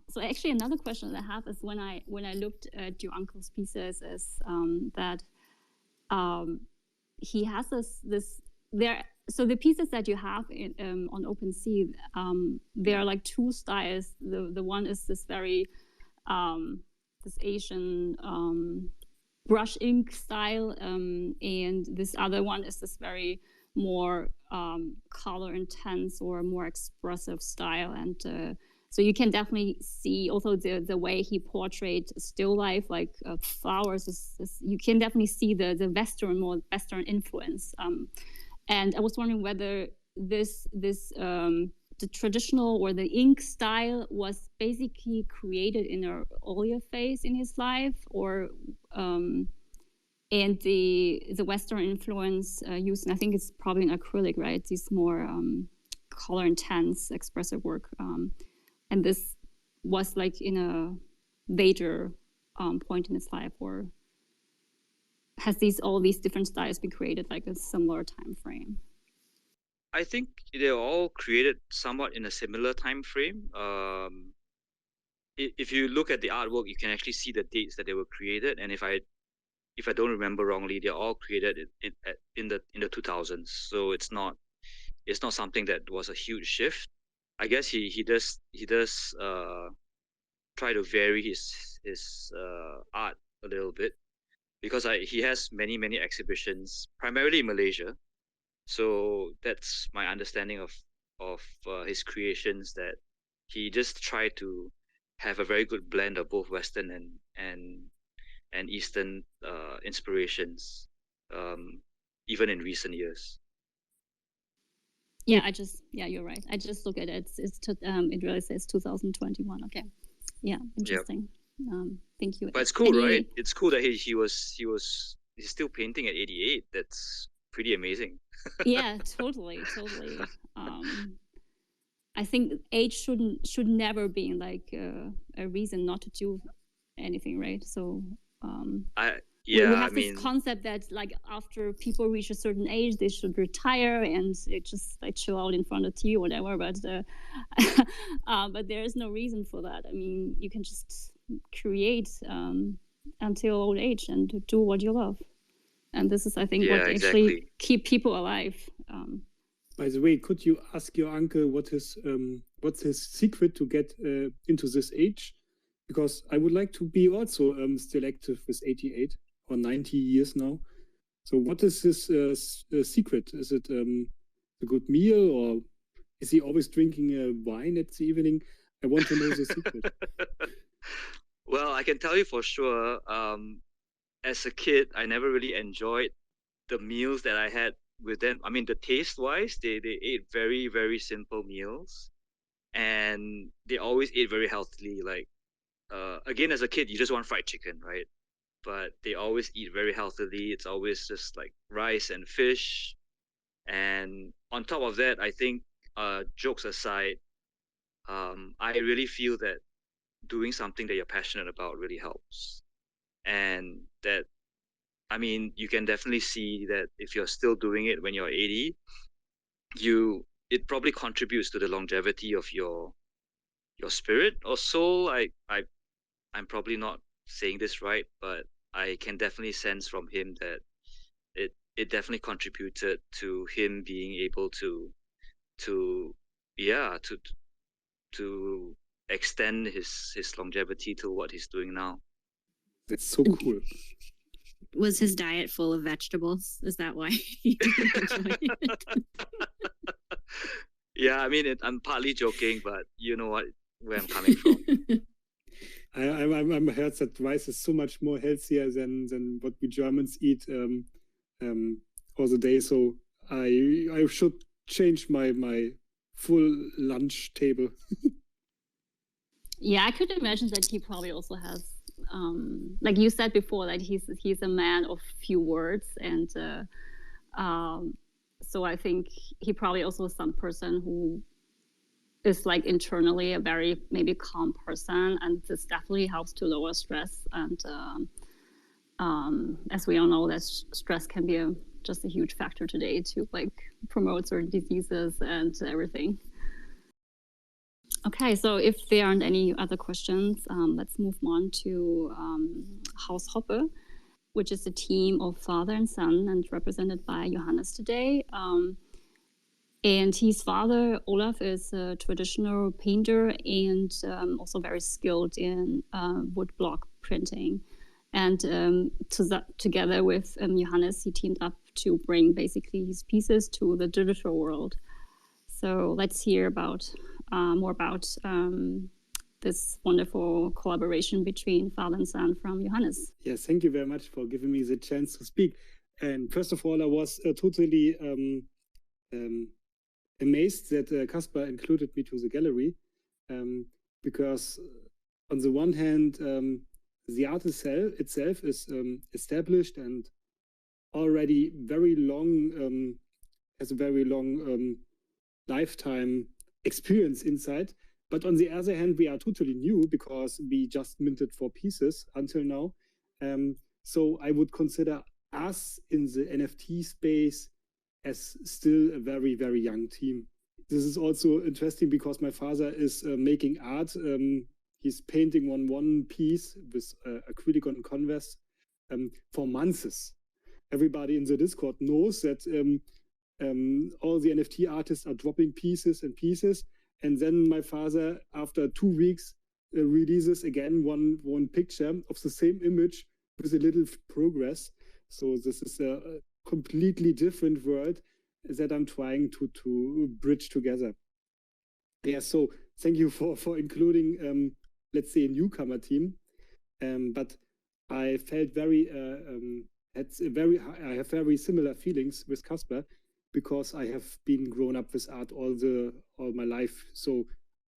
so actually another question that I have is, when I looked at your uncle's pieces, is that he has this there. So the pieces that you have on OpenSea, there are like two styles. The one is this very this Asian brush ink style, and this other one is this very more color intense or more expressive style. And so you can definitely see also the way he portrayed still life, like flowers. You can definitely see the more Western influence. And I was wondering whether the traditional or the ink style was basically created in an earlier phase in his life, or and the Western influence used, and I think it's probably an acrylic, right? These more color intense, expressive work, and this was like in a later point in his life, or has all these different styles been created like a similar time frame? I think they're all created somewhat in a similar time frame. If you look at the artwork, you can actually see the dates that they were created, and if I don't remember wrongly, they're all created in the 2000s. So it's not something that was a huge shift. I guess he does try to vary his art a little bit, because he has many exhibitions, primarily in Malaysia. So that's my understanding of his creations, that he just tried to have a very good blend of both Western and Eastern inspirations, even in recent years. Yeah, you're right. I just look at it. It really says 2021. Okay. Yeah, interesting. Yep. Thank you. But it's cool, right? It's cool that he's still painting at 88. That's pretty amazing. Yeah, totally. I think age should never be like a reason not to do anything, right? So we have this concept that like after people reach a certain age, they should retire and they just like chill out in front of TV or whatever. But there is no reason for that. I mean, you can just create until old age and do what you love. And this is, I think, what actually keep people alive. By the way, could you ask your uncle what's his secret to get into this age? Because I would like to be also still active with 88 or 90 years now. So what is his secret? Is it a good meal, or is he always drinking wine at the evening? I want to know the secret. Well, I can tell you for sure, as a kid, I never really enjoyed the meals that I had with them. I mean, the taste-wise, they ate very, very simple meals, and they always ate very healthily. Like, again, as a kid, you just want fried chicken, right? But they always eat very healthily. It's always just like rice and fish. And on top of that, I think, jokes aside, I really feel that doing something that you're passionate about really helps. And that, I mean, you can definitely see that if you're still doing it when you're 80, it probably contributes to the longevity of your spirit or soul. I'm probably not saying this right, but I can definitely sense from him that it definitely contributed to him being able to extend his longevity to what he's doing now. That's so cool. Was his diet full of vegetables? Is that why he didn't enjoy it? Yeah, I mean, I'm partly joking, but you know where I'm coming from. I'm heard that rice is so much more healthier than what we Germans eat all the day. So I should change my full lunch table. Yeah, I could imagine that he probably also has, like you said before, that he's a man of few words, and so I think he probably also is some person who is like internally a very maybe calm person, and this definitely helps to lower stress. And as we all know, that stress can be just a huge factor today to like promote certain diseases and everything. Okay, so if there aren't any other questions, let's move on to Haus Hoppe, which is a team of father and son and represented by Johannes today. And his father, Olaf, is a traditional painter and also very skilled in woodblock printing. And together with Johannes, he teamed up to bring basically his pieces to the digital world. So let's hear about more about this wonderful collaboration between father and son from Johannes. Yes, thank you very much for giving me the chance to speak. And first of all, I was totally amazed that Casper included me to the gallery, because on the one hand, the art itself is established and already very long, has a very long lifetime experience inside. But on the other hand, we are totally new because we just minted 4 pieces until now. So I would consider us in the NFT space as still a very, very young team. This is also interesting because my father is making art. He's painting on one piece with acrylic on canvas for months. Everybody in the Discord knows that all the NFT artists are dropping pieces and pieces. And then my father, after 2 weeks, releases again one picture of the same image with a little progress. So this is a completely different world that I'm trying to bridge together. Yeah, so thank you for including, let's say, a newcomer team. But I felt I have very similar feelings with Casper because I have been grown up with art all my life. So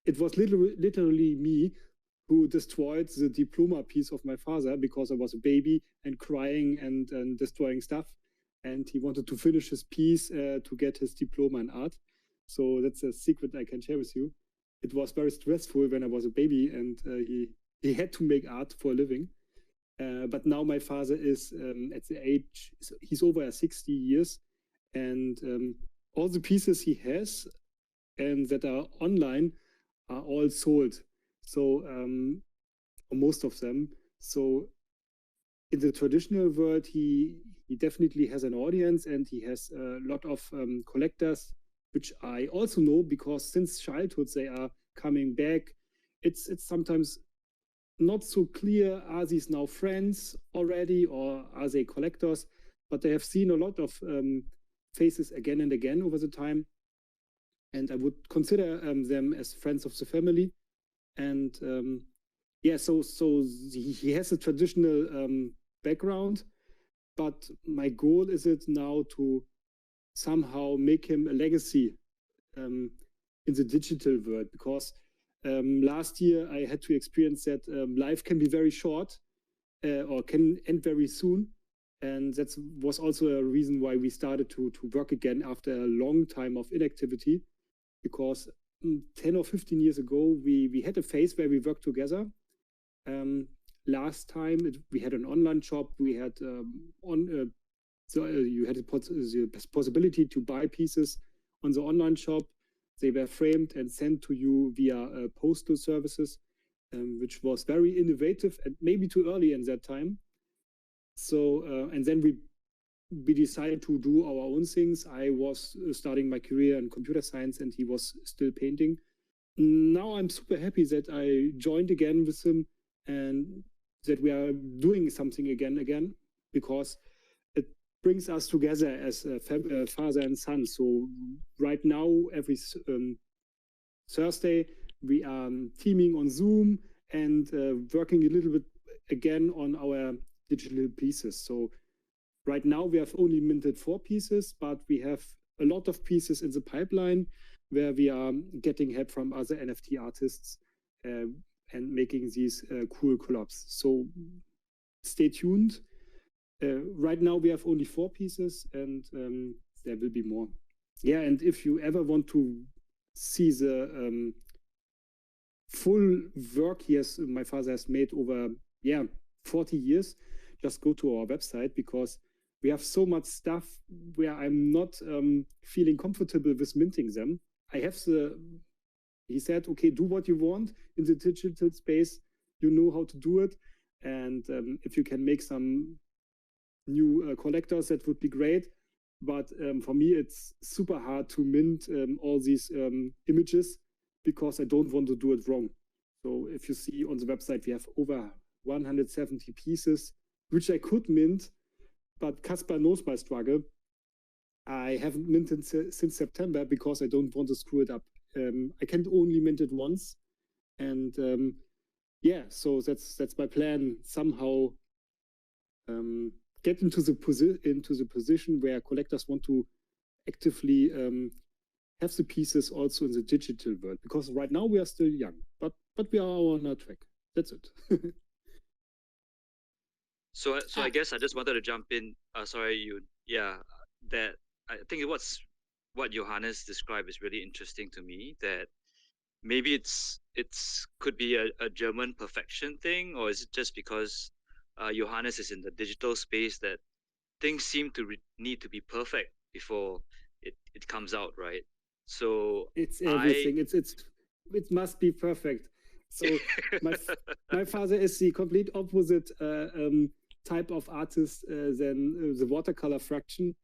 it was literally me who destroyed the diploma piece of my father because I was a baby and crying and destroying stuff. And he wanted to finish his piece to get his diploma in art. So that's a secret I can share with you. It was very stressful when I was a baby and he had to make art for a living. But now my father is at the age, he's over 60 years. And all the pieces he has and that are online are all sold. So most of them. So in the traditional world, he definitely has an audience and he has a lot of collectors, which I also know because since childhood they are coming back. It's sometimes not so clear, are these now friends already or are they collectors? But they have seen a lot of faces again and again over the time. And I would consider them as friends of the family. And yeah, so he has a traditional background, but my goal is it now to somehow make him a legacy in the digital world, because last year I had to experience that life can be very short or can end very soon. And that was also a reason why we started to work again after a long time of inactivity, because 10 or 15 years ago, we had a phase where we worked together. Last time we had an online shop. We had so you had the possibility to buy pieces on the online shop. They were framed and sent to you via postal services, which was very innovative and maybe too early in that time. So and then we decided to do our own things. I was starting my career in computer science and he was still painting. Now I'm super happy that I joined again with him and that we are doing something again, because it brings us together as a father and son. So right now, every Thursday, we are teaming on Zoom and working a little bit again on our digital pieces. So right now we have only minted 4 pieces, but we have a lot of pieces in the pipeline where we are getting help from other NFT artists and making these cool collabs. So stay tuned. Right now we have only 4 pieces and there will be more. Yeah, and if you ever want to see the full work my father has made over 40 years, just go to our website, because we have so much stuff where I'm not feeling comfortable with minting them. He said, okay, do what you want in the digital space. You know how to do it. And if you can make some new collectors, that would be great. But for me, it's super hard to mint all these images because I don't want to do it wrong. So if you see on the website, we have over 170 pieces which I could mint, but Casper knows my struggle. I haven't minted since September because I don't want to screw it up. I can only mint it once, and yeah, so that's my plan. Somehow get into the position where collectors want to actively have the pieces also in the digital world, because right now we are still young, but we are on our track. That's it. So I guess I just wanted to jump in. That I think what Johannes described is really interesting to me. That maybe it's could be a German perfection thing, or is it just because Johannes is in the digital space that things seem to need to be perfect before it comes out, right? So it's everything. It must be perfect. So my father is the complete opposite type of artist than the watercolor fraction.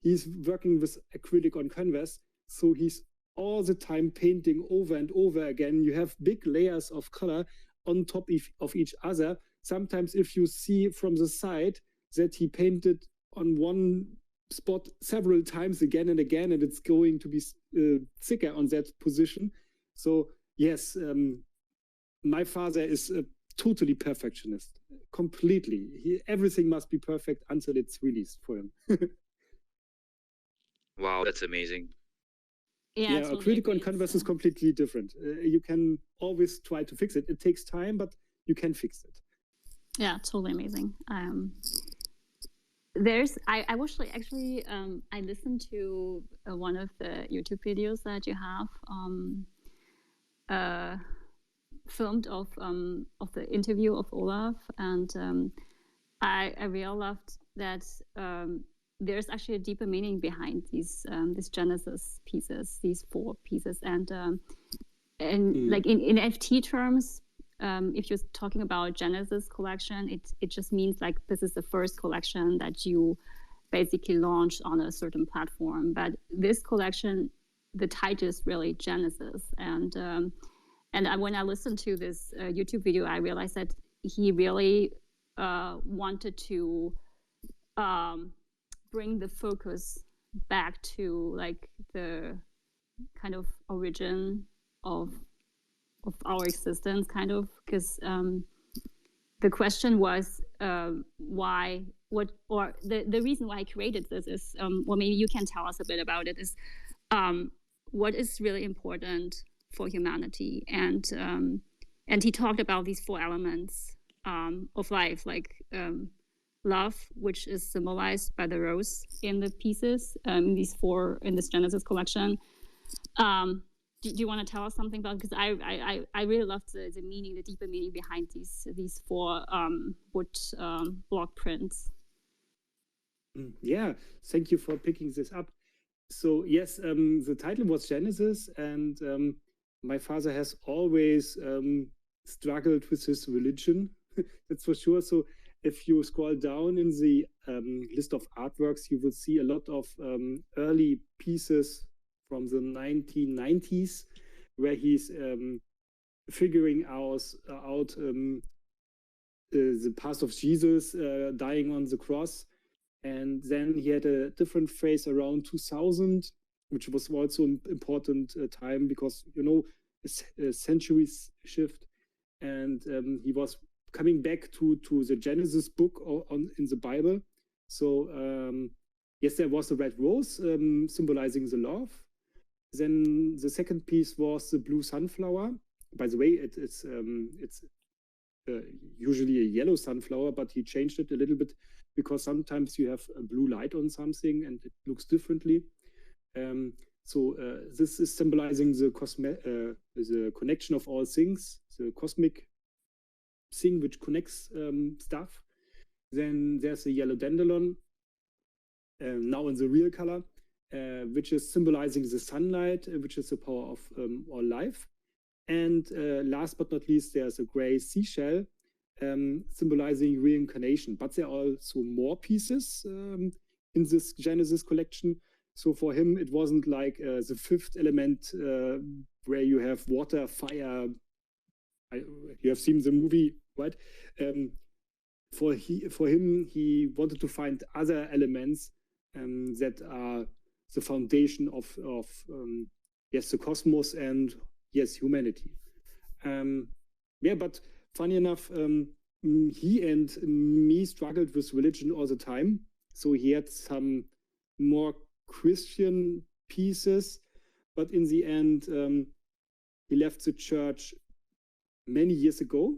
He's working with acrylic on canvas, so he's all the time painting over and over again. You have big layers of color on top of each other. Sometimes if you see from the side that he painted on one spot several times again and again, and it's going to be thicker on that position. So yes, my father is a totally perfectionist, completely. Everything must be perfect until it's released for him. Wow, that's amazing. Yeah, acrylic on canvas is completely different. You can always try to fix it. It takes time, but you can fix it. Yeah, totally amazing. I listened to one of the YouTube videos that you have filmed of the interview of Olaf, and I really loved that there's actually a deeper meaning behind these Genesis pieces, these 4 pieces, and like in NFT terms, if you're talking about Genesis collection, it just means like this is the first collection that you basically launched on a certain platform. But this collection, the title is really Genesis, and when I listened to this YouTube video, I realized that he really wanted to bring the focus back to like the kind of origin of our existence, kind of, because the question was the reason why I created this is, well, maybe you can tell us a bit about it, is what is really important for humanity, and he talked about these 4 elements of life, like love, which is symbolized by the rose in the pieces, in this Genesis collection. Do you want to tell us something about? Because I really loved the meaning, the deeper meaning behind these 4 wood block prints. Yeah, thank you for picking this up. So yes, the title was Genesis, and my father has always struggled with his religion. That's for sure. So if you scroll down in the list of artworks, you will see a lot of early pieces from the 1990s, where he's figuring out the path of Jesus dying on the cross. And then he had a different phase around 2000, which was also an important time because, you know, a centuries shift. And he was coming back to the Genesis book in the Bible. So yes, there was the red rose symbolizing the love. Then the second piece was the blue sunflower. By the way, it's usually a yellow sunflower, but he changed it a little bit because sometimes you have a blue light on something and it looks differently. So this is symbolizing the connection of all things, the cosmic thing which connects stuff. Then there's a yellow dandelion, now in the real color, which is symbolizing the sunlight, which is the power of all life. And last but not least, there's a gray seashell, symbolizing reincarnation. But there are also more pieces in this Genesis collection. So for him, it wasn't like the 5th element where you have water, fire. You have seen the movie, right? for him, he wanted to find other elements that are the foundation of yes, the cosmos and yes, humanity. But funny enough, he and me struggled with religion all the time. So he had some more Christian pieces, but in the end, he left the church many years ago.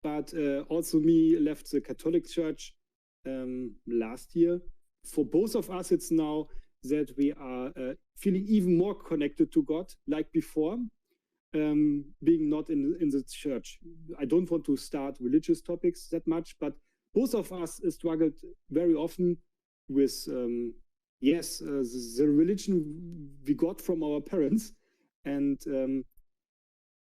But also me left the Catholic Church last year. For both of us, it's now that we are feeling even more connected to God, like before, being not in the church. I don't want to start religious topics that much, but both of us struggled very often with, the religion we got from our parents, and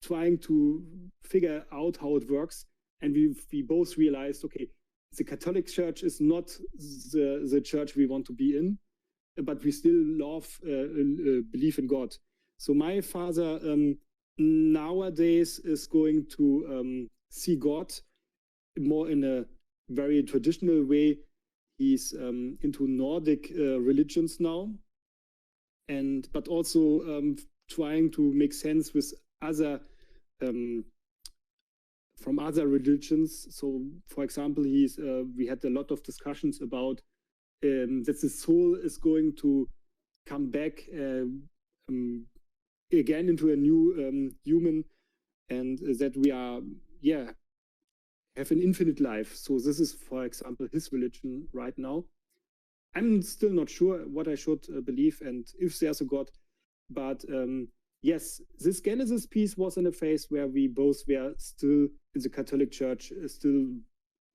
trying to figure out how it works. And we both realized, okay, the Catholic Church is not the church we want to be in, but we still believe in God. So my father nowadays is going to see God more in a very traditional way. He's into Nordic religions now, but also trying to make sense with other from other religions. So, for example, we had a lot of discussions about that the soul is going to come back again into a new human, and that we are, have an infinite life. So this is, for example, his religion right now. I'm still not sure what I should believe and if there's a God, but yes, this Genesis piece was in a phase where we both were still in the Catholic Church, still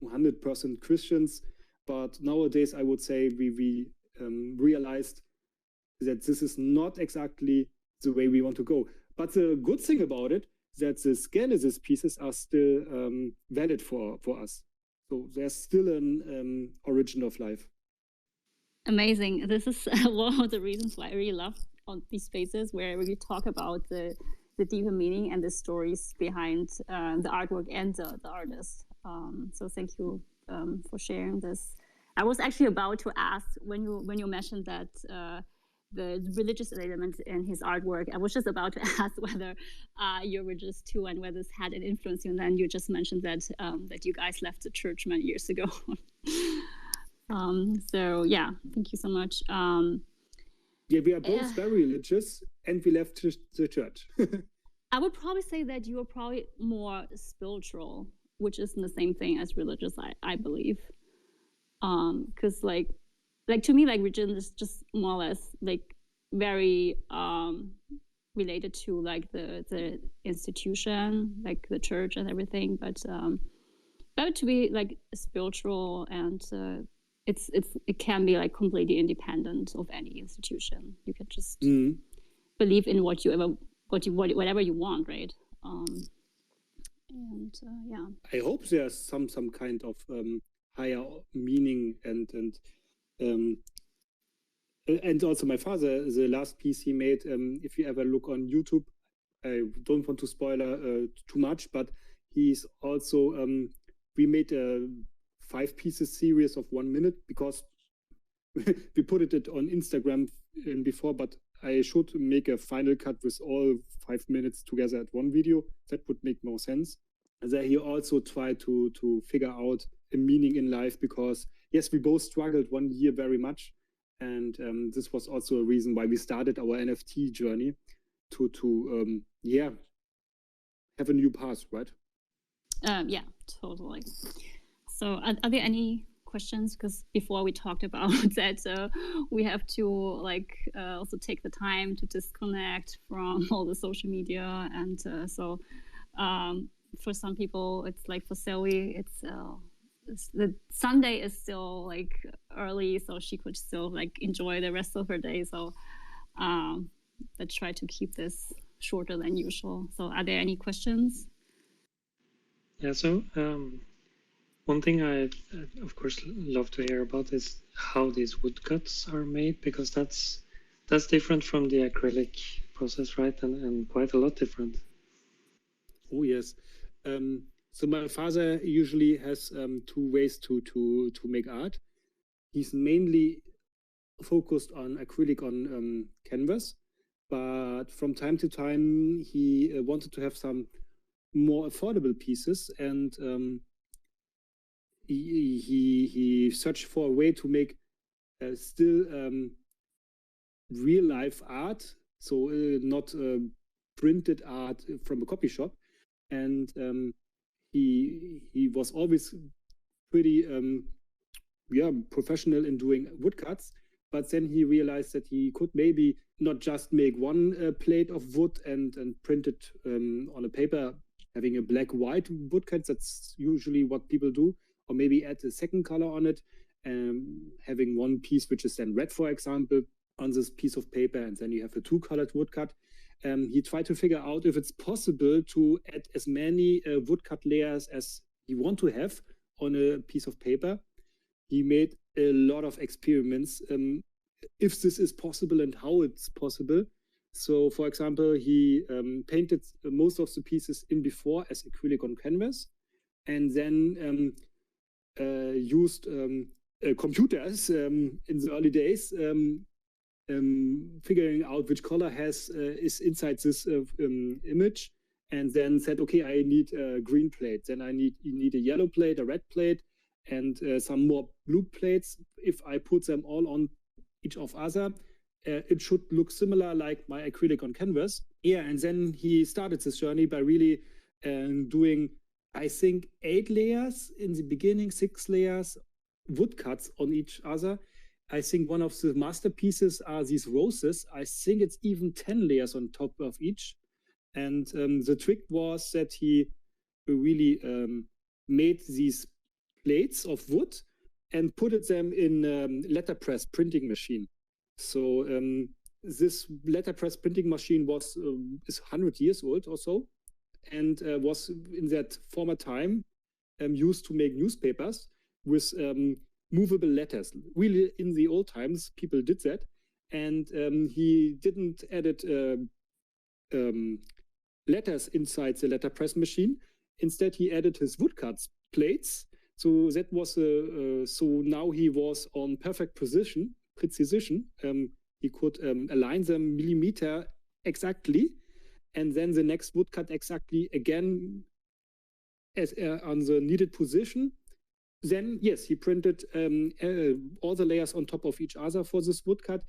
100% Christians. But nowadays, I would say we realized that this is not exactly the way we want to go. But the good thing about it, that the Genesis pieces are still valid for us. So there's still an origin of life. Amazing. This is one of the reasons why I really love on these spaces where we talk about the deeper meaning and the stories behind the artwork and the artist. So thank you for sharing this. I was actually about to ask when you mentioned that the religious element in his artwork. I was just about to ask whether you're religious too and whether this had an influence. And then you just mentioned that that you guys left the church many years ago. So yeah, thank you so much. We are both very religious, and we left the church. I would probably say that you are probably more spiritual, which isn't the same thing as religious, I believe. Because like to me, like religion is just more or less like very related to like the institution, like the church and everything. But to be like spiritual and it can be like completely independent of any institution. You can just believe in whatever you want, right? I hope there's some kind of higher meaning and also my father, the last piece he made. If you ever look on YouTube, I don't want to spoiler too much, but he's also we made a 5 pieces series of 1 minute because we put it on Instagram before, but I should make a final cut with all 5 minutes together at one video. That would make more sense. There he also tried to figure out a meaning in life because yes, we both struggled 1 year very much, and this was also a reason why we started our NFT journey to have a new path, right? Yeah, totally. So are there any questions? Because before we talked about that, we have to like also take the time to disconnect from all the social media, and so for some people, it's like for Sylvie, it's the Sunday is still like early, so she could still like enjoy the rest of her day. So let's try to keep this shorter than usual. So are there any questions? Yeah, so one thing I of course love to hear about is how these woodcuts are made, because that's different from the acrylic process, right? And quite a lot different. Oh yes. So my father usually has two ways to make art. He's mainly focused on acrylic on canvas, but from time to time he wanted to have some more affordable pieces, and he searched for a way to make still real life art, so not printed art from a copy shop, and he was always pretty professional in doing woodcuts. But then he realized that he could maybe not just make one plate of wood and print it on a paper, having a black-white woodcut. That's usually what people do, or maybe add a second color on it, having one piece which is then red, for example, on this piece of paper, and then you have a two-colored woodcut. He tried to figure out if it's possible to add as many woodcut layers as you want to have on a piece of paper. He made a lot of experiments if this is possible and how it's possible. So, for example, he painted most of the pieces in before as acrylic on canvas, and then used computers in the early days, figuring out which color is inside this image, and then said, okay, I need a green plate, then you need a yellow plate, a red plate, and some more blue plates. If I put them all on each of other, it should look similar like my acrylic on canvas. Yeah, and then he started this journey by really doing, I think, 8 layers in the beginning, 6 layers, woodcuts on each other. I think one of the masterpieces are these roses. I think it's even 10 layers on top of each. And the trick was that he really made these plates of wood and put them in letterpress printing machine. So this letterpress printing machine is 100 years old or so, and was in that former time used to make newspapers with movable letters. Really, in the old times, people did that, and he didn't edit letters inside the letterpress machine. Instead, he added his woodcuts plates. So that was so now he was on perfect precision. He could align them millimeter exactly, and then the next woodcut exactly again as on the needed position. Then yes, he printed all the layers on top of each other for this woodcut,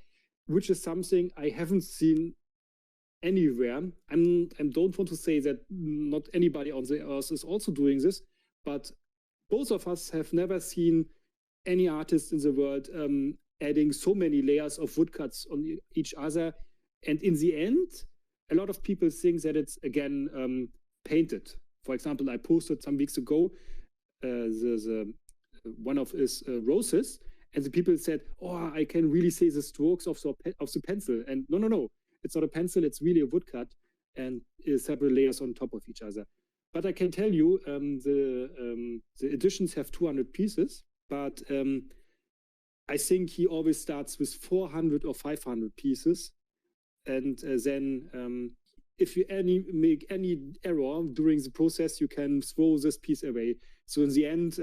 which is something I haven't seen anywhere. I don't want to say that not anybody on the earth is also doing this, but both of us have never seen any artist in the world adding so many layers of woodcuts on each other. And in the end, a lot of people think that it's again painted. For example, I posted some weeks ago one of his roses, and the people said, "Oh, I can really see the strokes of the pencil." And no, it's not a pencil; it's really a woodcut, and several layers on top of each other. But I can tell you, the editions have 200 pieces, but I think he always starts with 400 or 500 pieces, and then if you make any error during the process, you can throw this piece away. So in the end,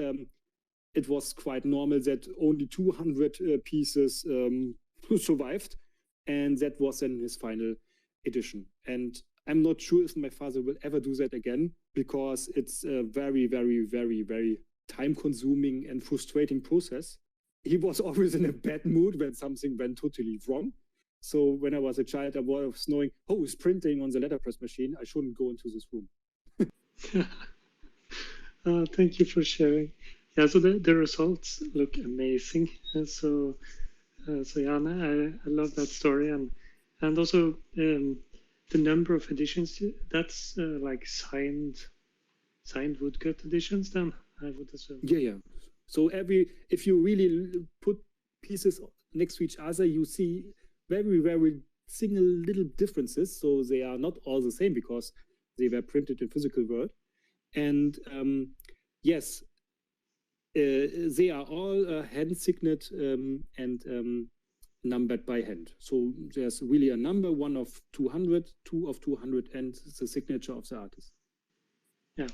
it was quite normal that only 200 pieces survived, and that was then his final edition. And I'm not sure if my father will ever do that again, because it's a very, very, very, very time-consuming and frustrating process. He was always in a bad mood when something went totally wrong. So when I was a child, I was knowing, oh, he's printing on the letterpress machine. I shouldn't go into this room. Thank you for sharing. Yeah, so the results look amazing. So Jana, I love that story, and also the number of editions. That's like signed woodcut editions. Then I would assume. Yeah. So if you really put pieces next to each other, you see very, very single little differences. So they are not all the same because they were printed in physical world. And yes, they are all hand signed and numbered by hand. So there's really a number, 1 of 200, 2 of 200, and the signature of the artist. Yeah,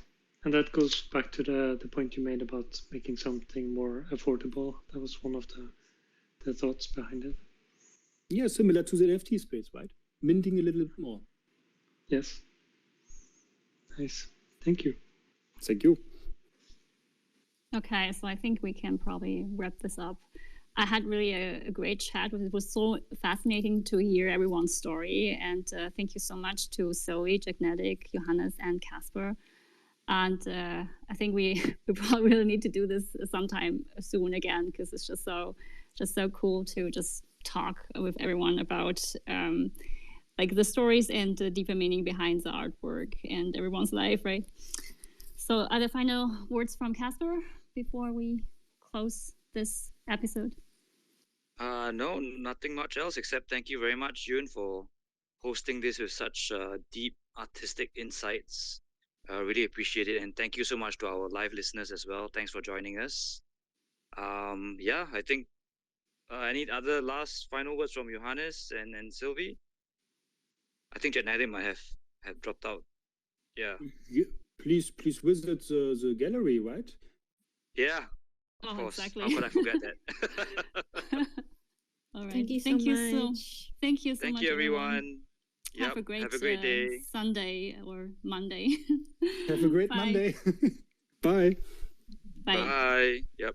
And that goes back to the point you made about making something more affordable. That was one of the thoughts behind it. Yeah, similar to the NFT space, right? Minting a little bit more. Yes. Nice. Thank you. Thank you. Okay, so I think we can probably wrap this up. I had really a great chat. It was so fascinating to hear everyone's story. And thank you so much to Sylvie, jacknetic, Johannes, and Casper. And I think we probably really need to do this sometime soon again, because it's just so cool to just talk with everyone about like the stories and the deeper meaning behind the artwork and everyone's life, right? So are there final words from Casper before we close this episode? No, nothing much else except thank you very much, June, for hosting this with such deep artistic insights. Really appreciate it, and thank you so much to our live listeners as well. Thanks for joining us. Yeah, I think any other last final words from Johannes and Sylvie? I think jacknetic might have dropped out. Yeah. Please visit the gallery, right? Yeah. Of course. Exactly. How could I forget that? All right. Thank you so much. Thank you so Thank much, you, everyone. Have a great day. Sunday or Monday. Have a great Bye. Monday. Bye. Bye. Bye. Yep.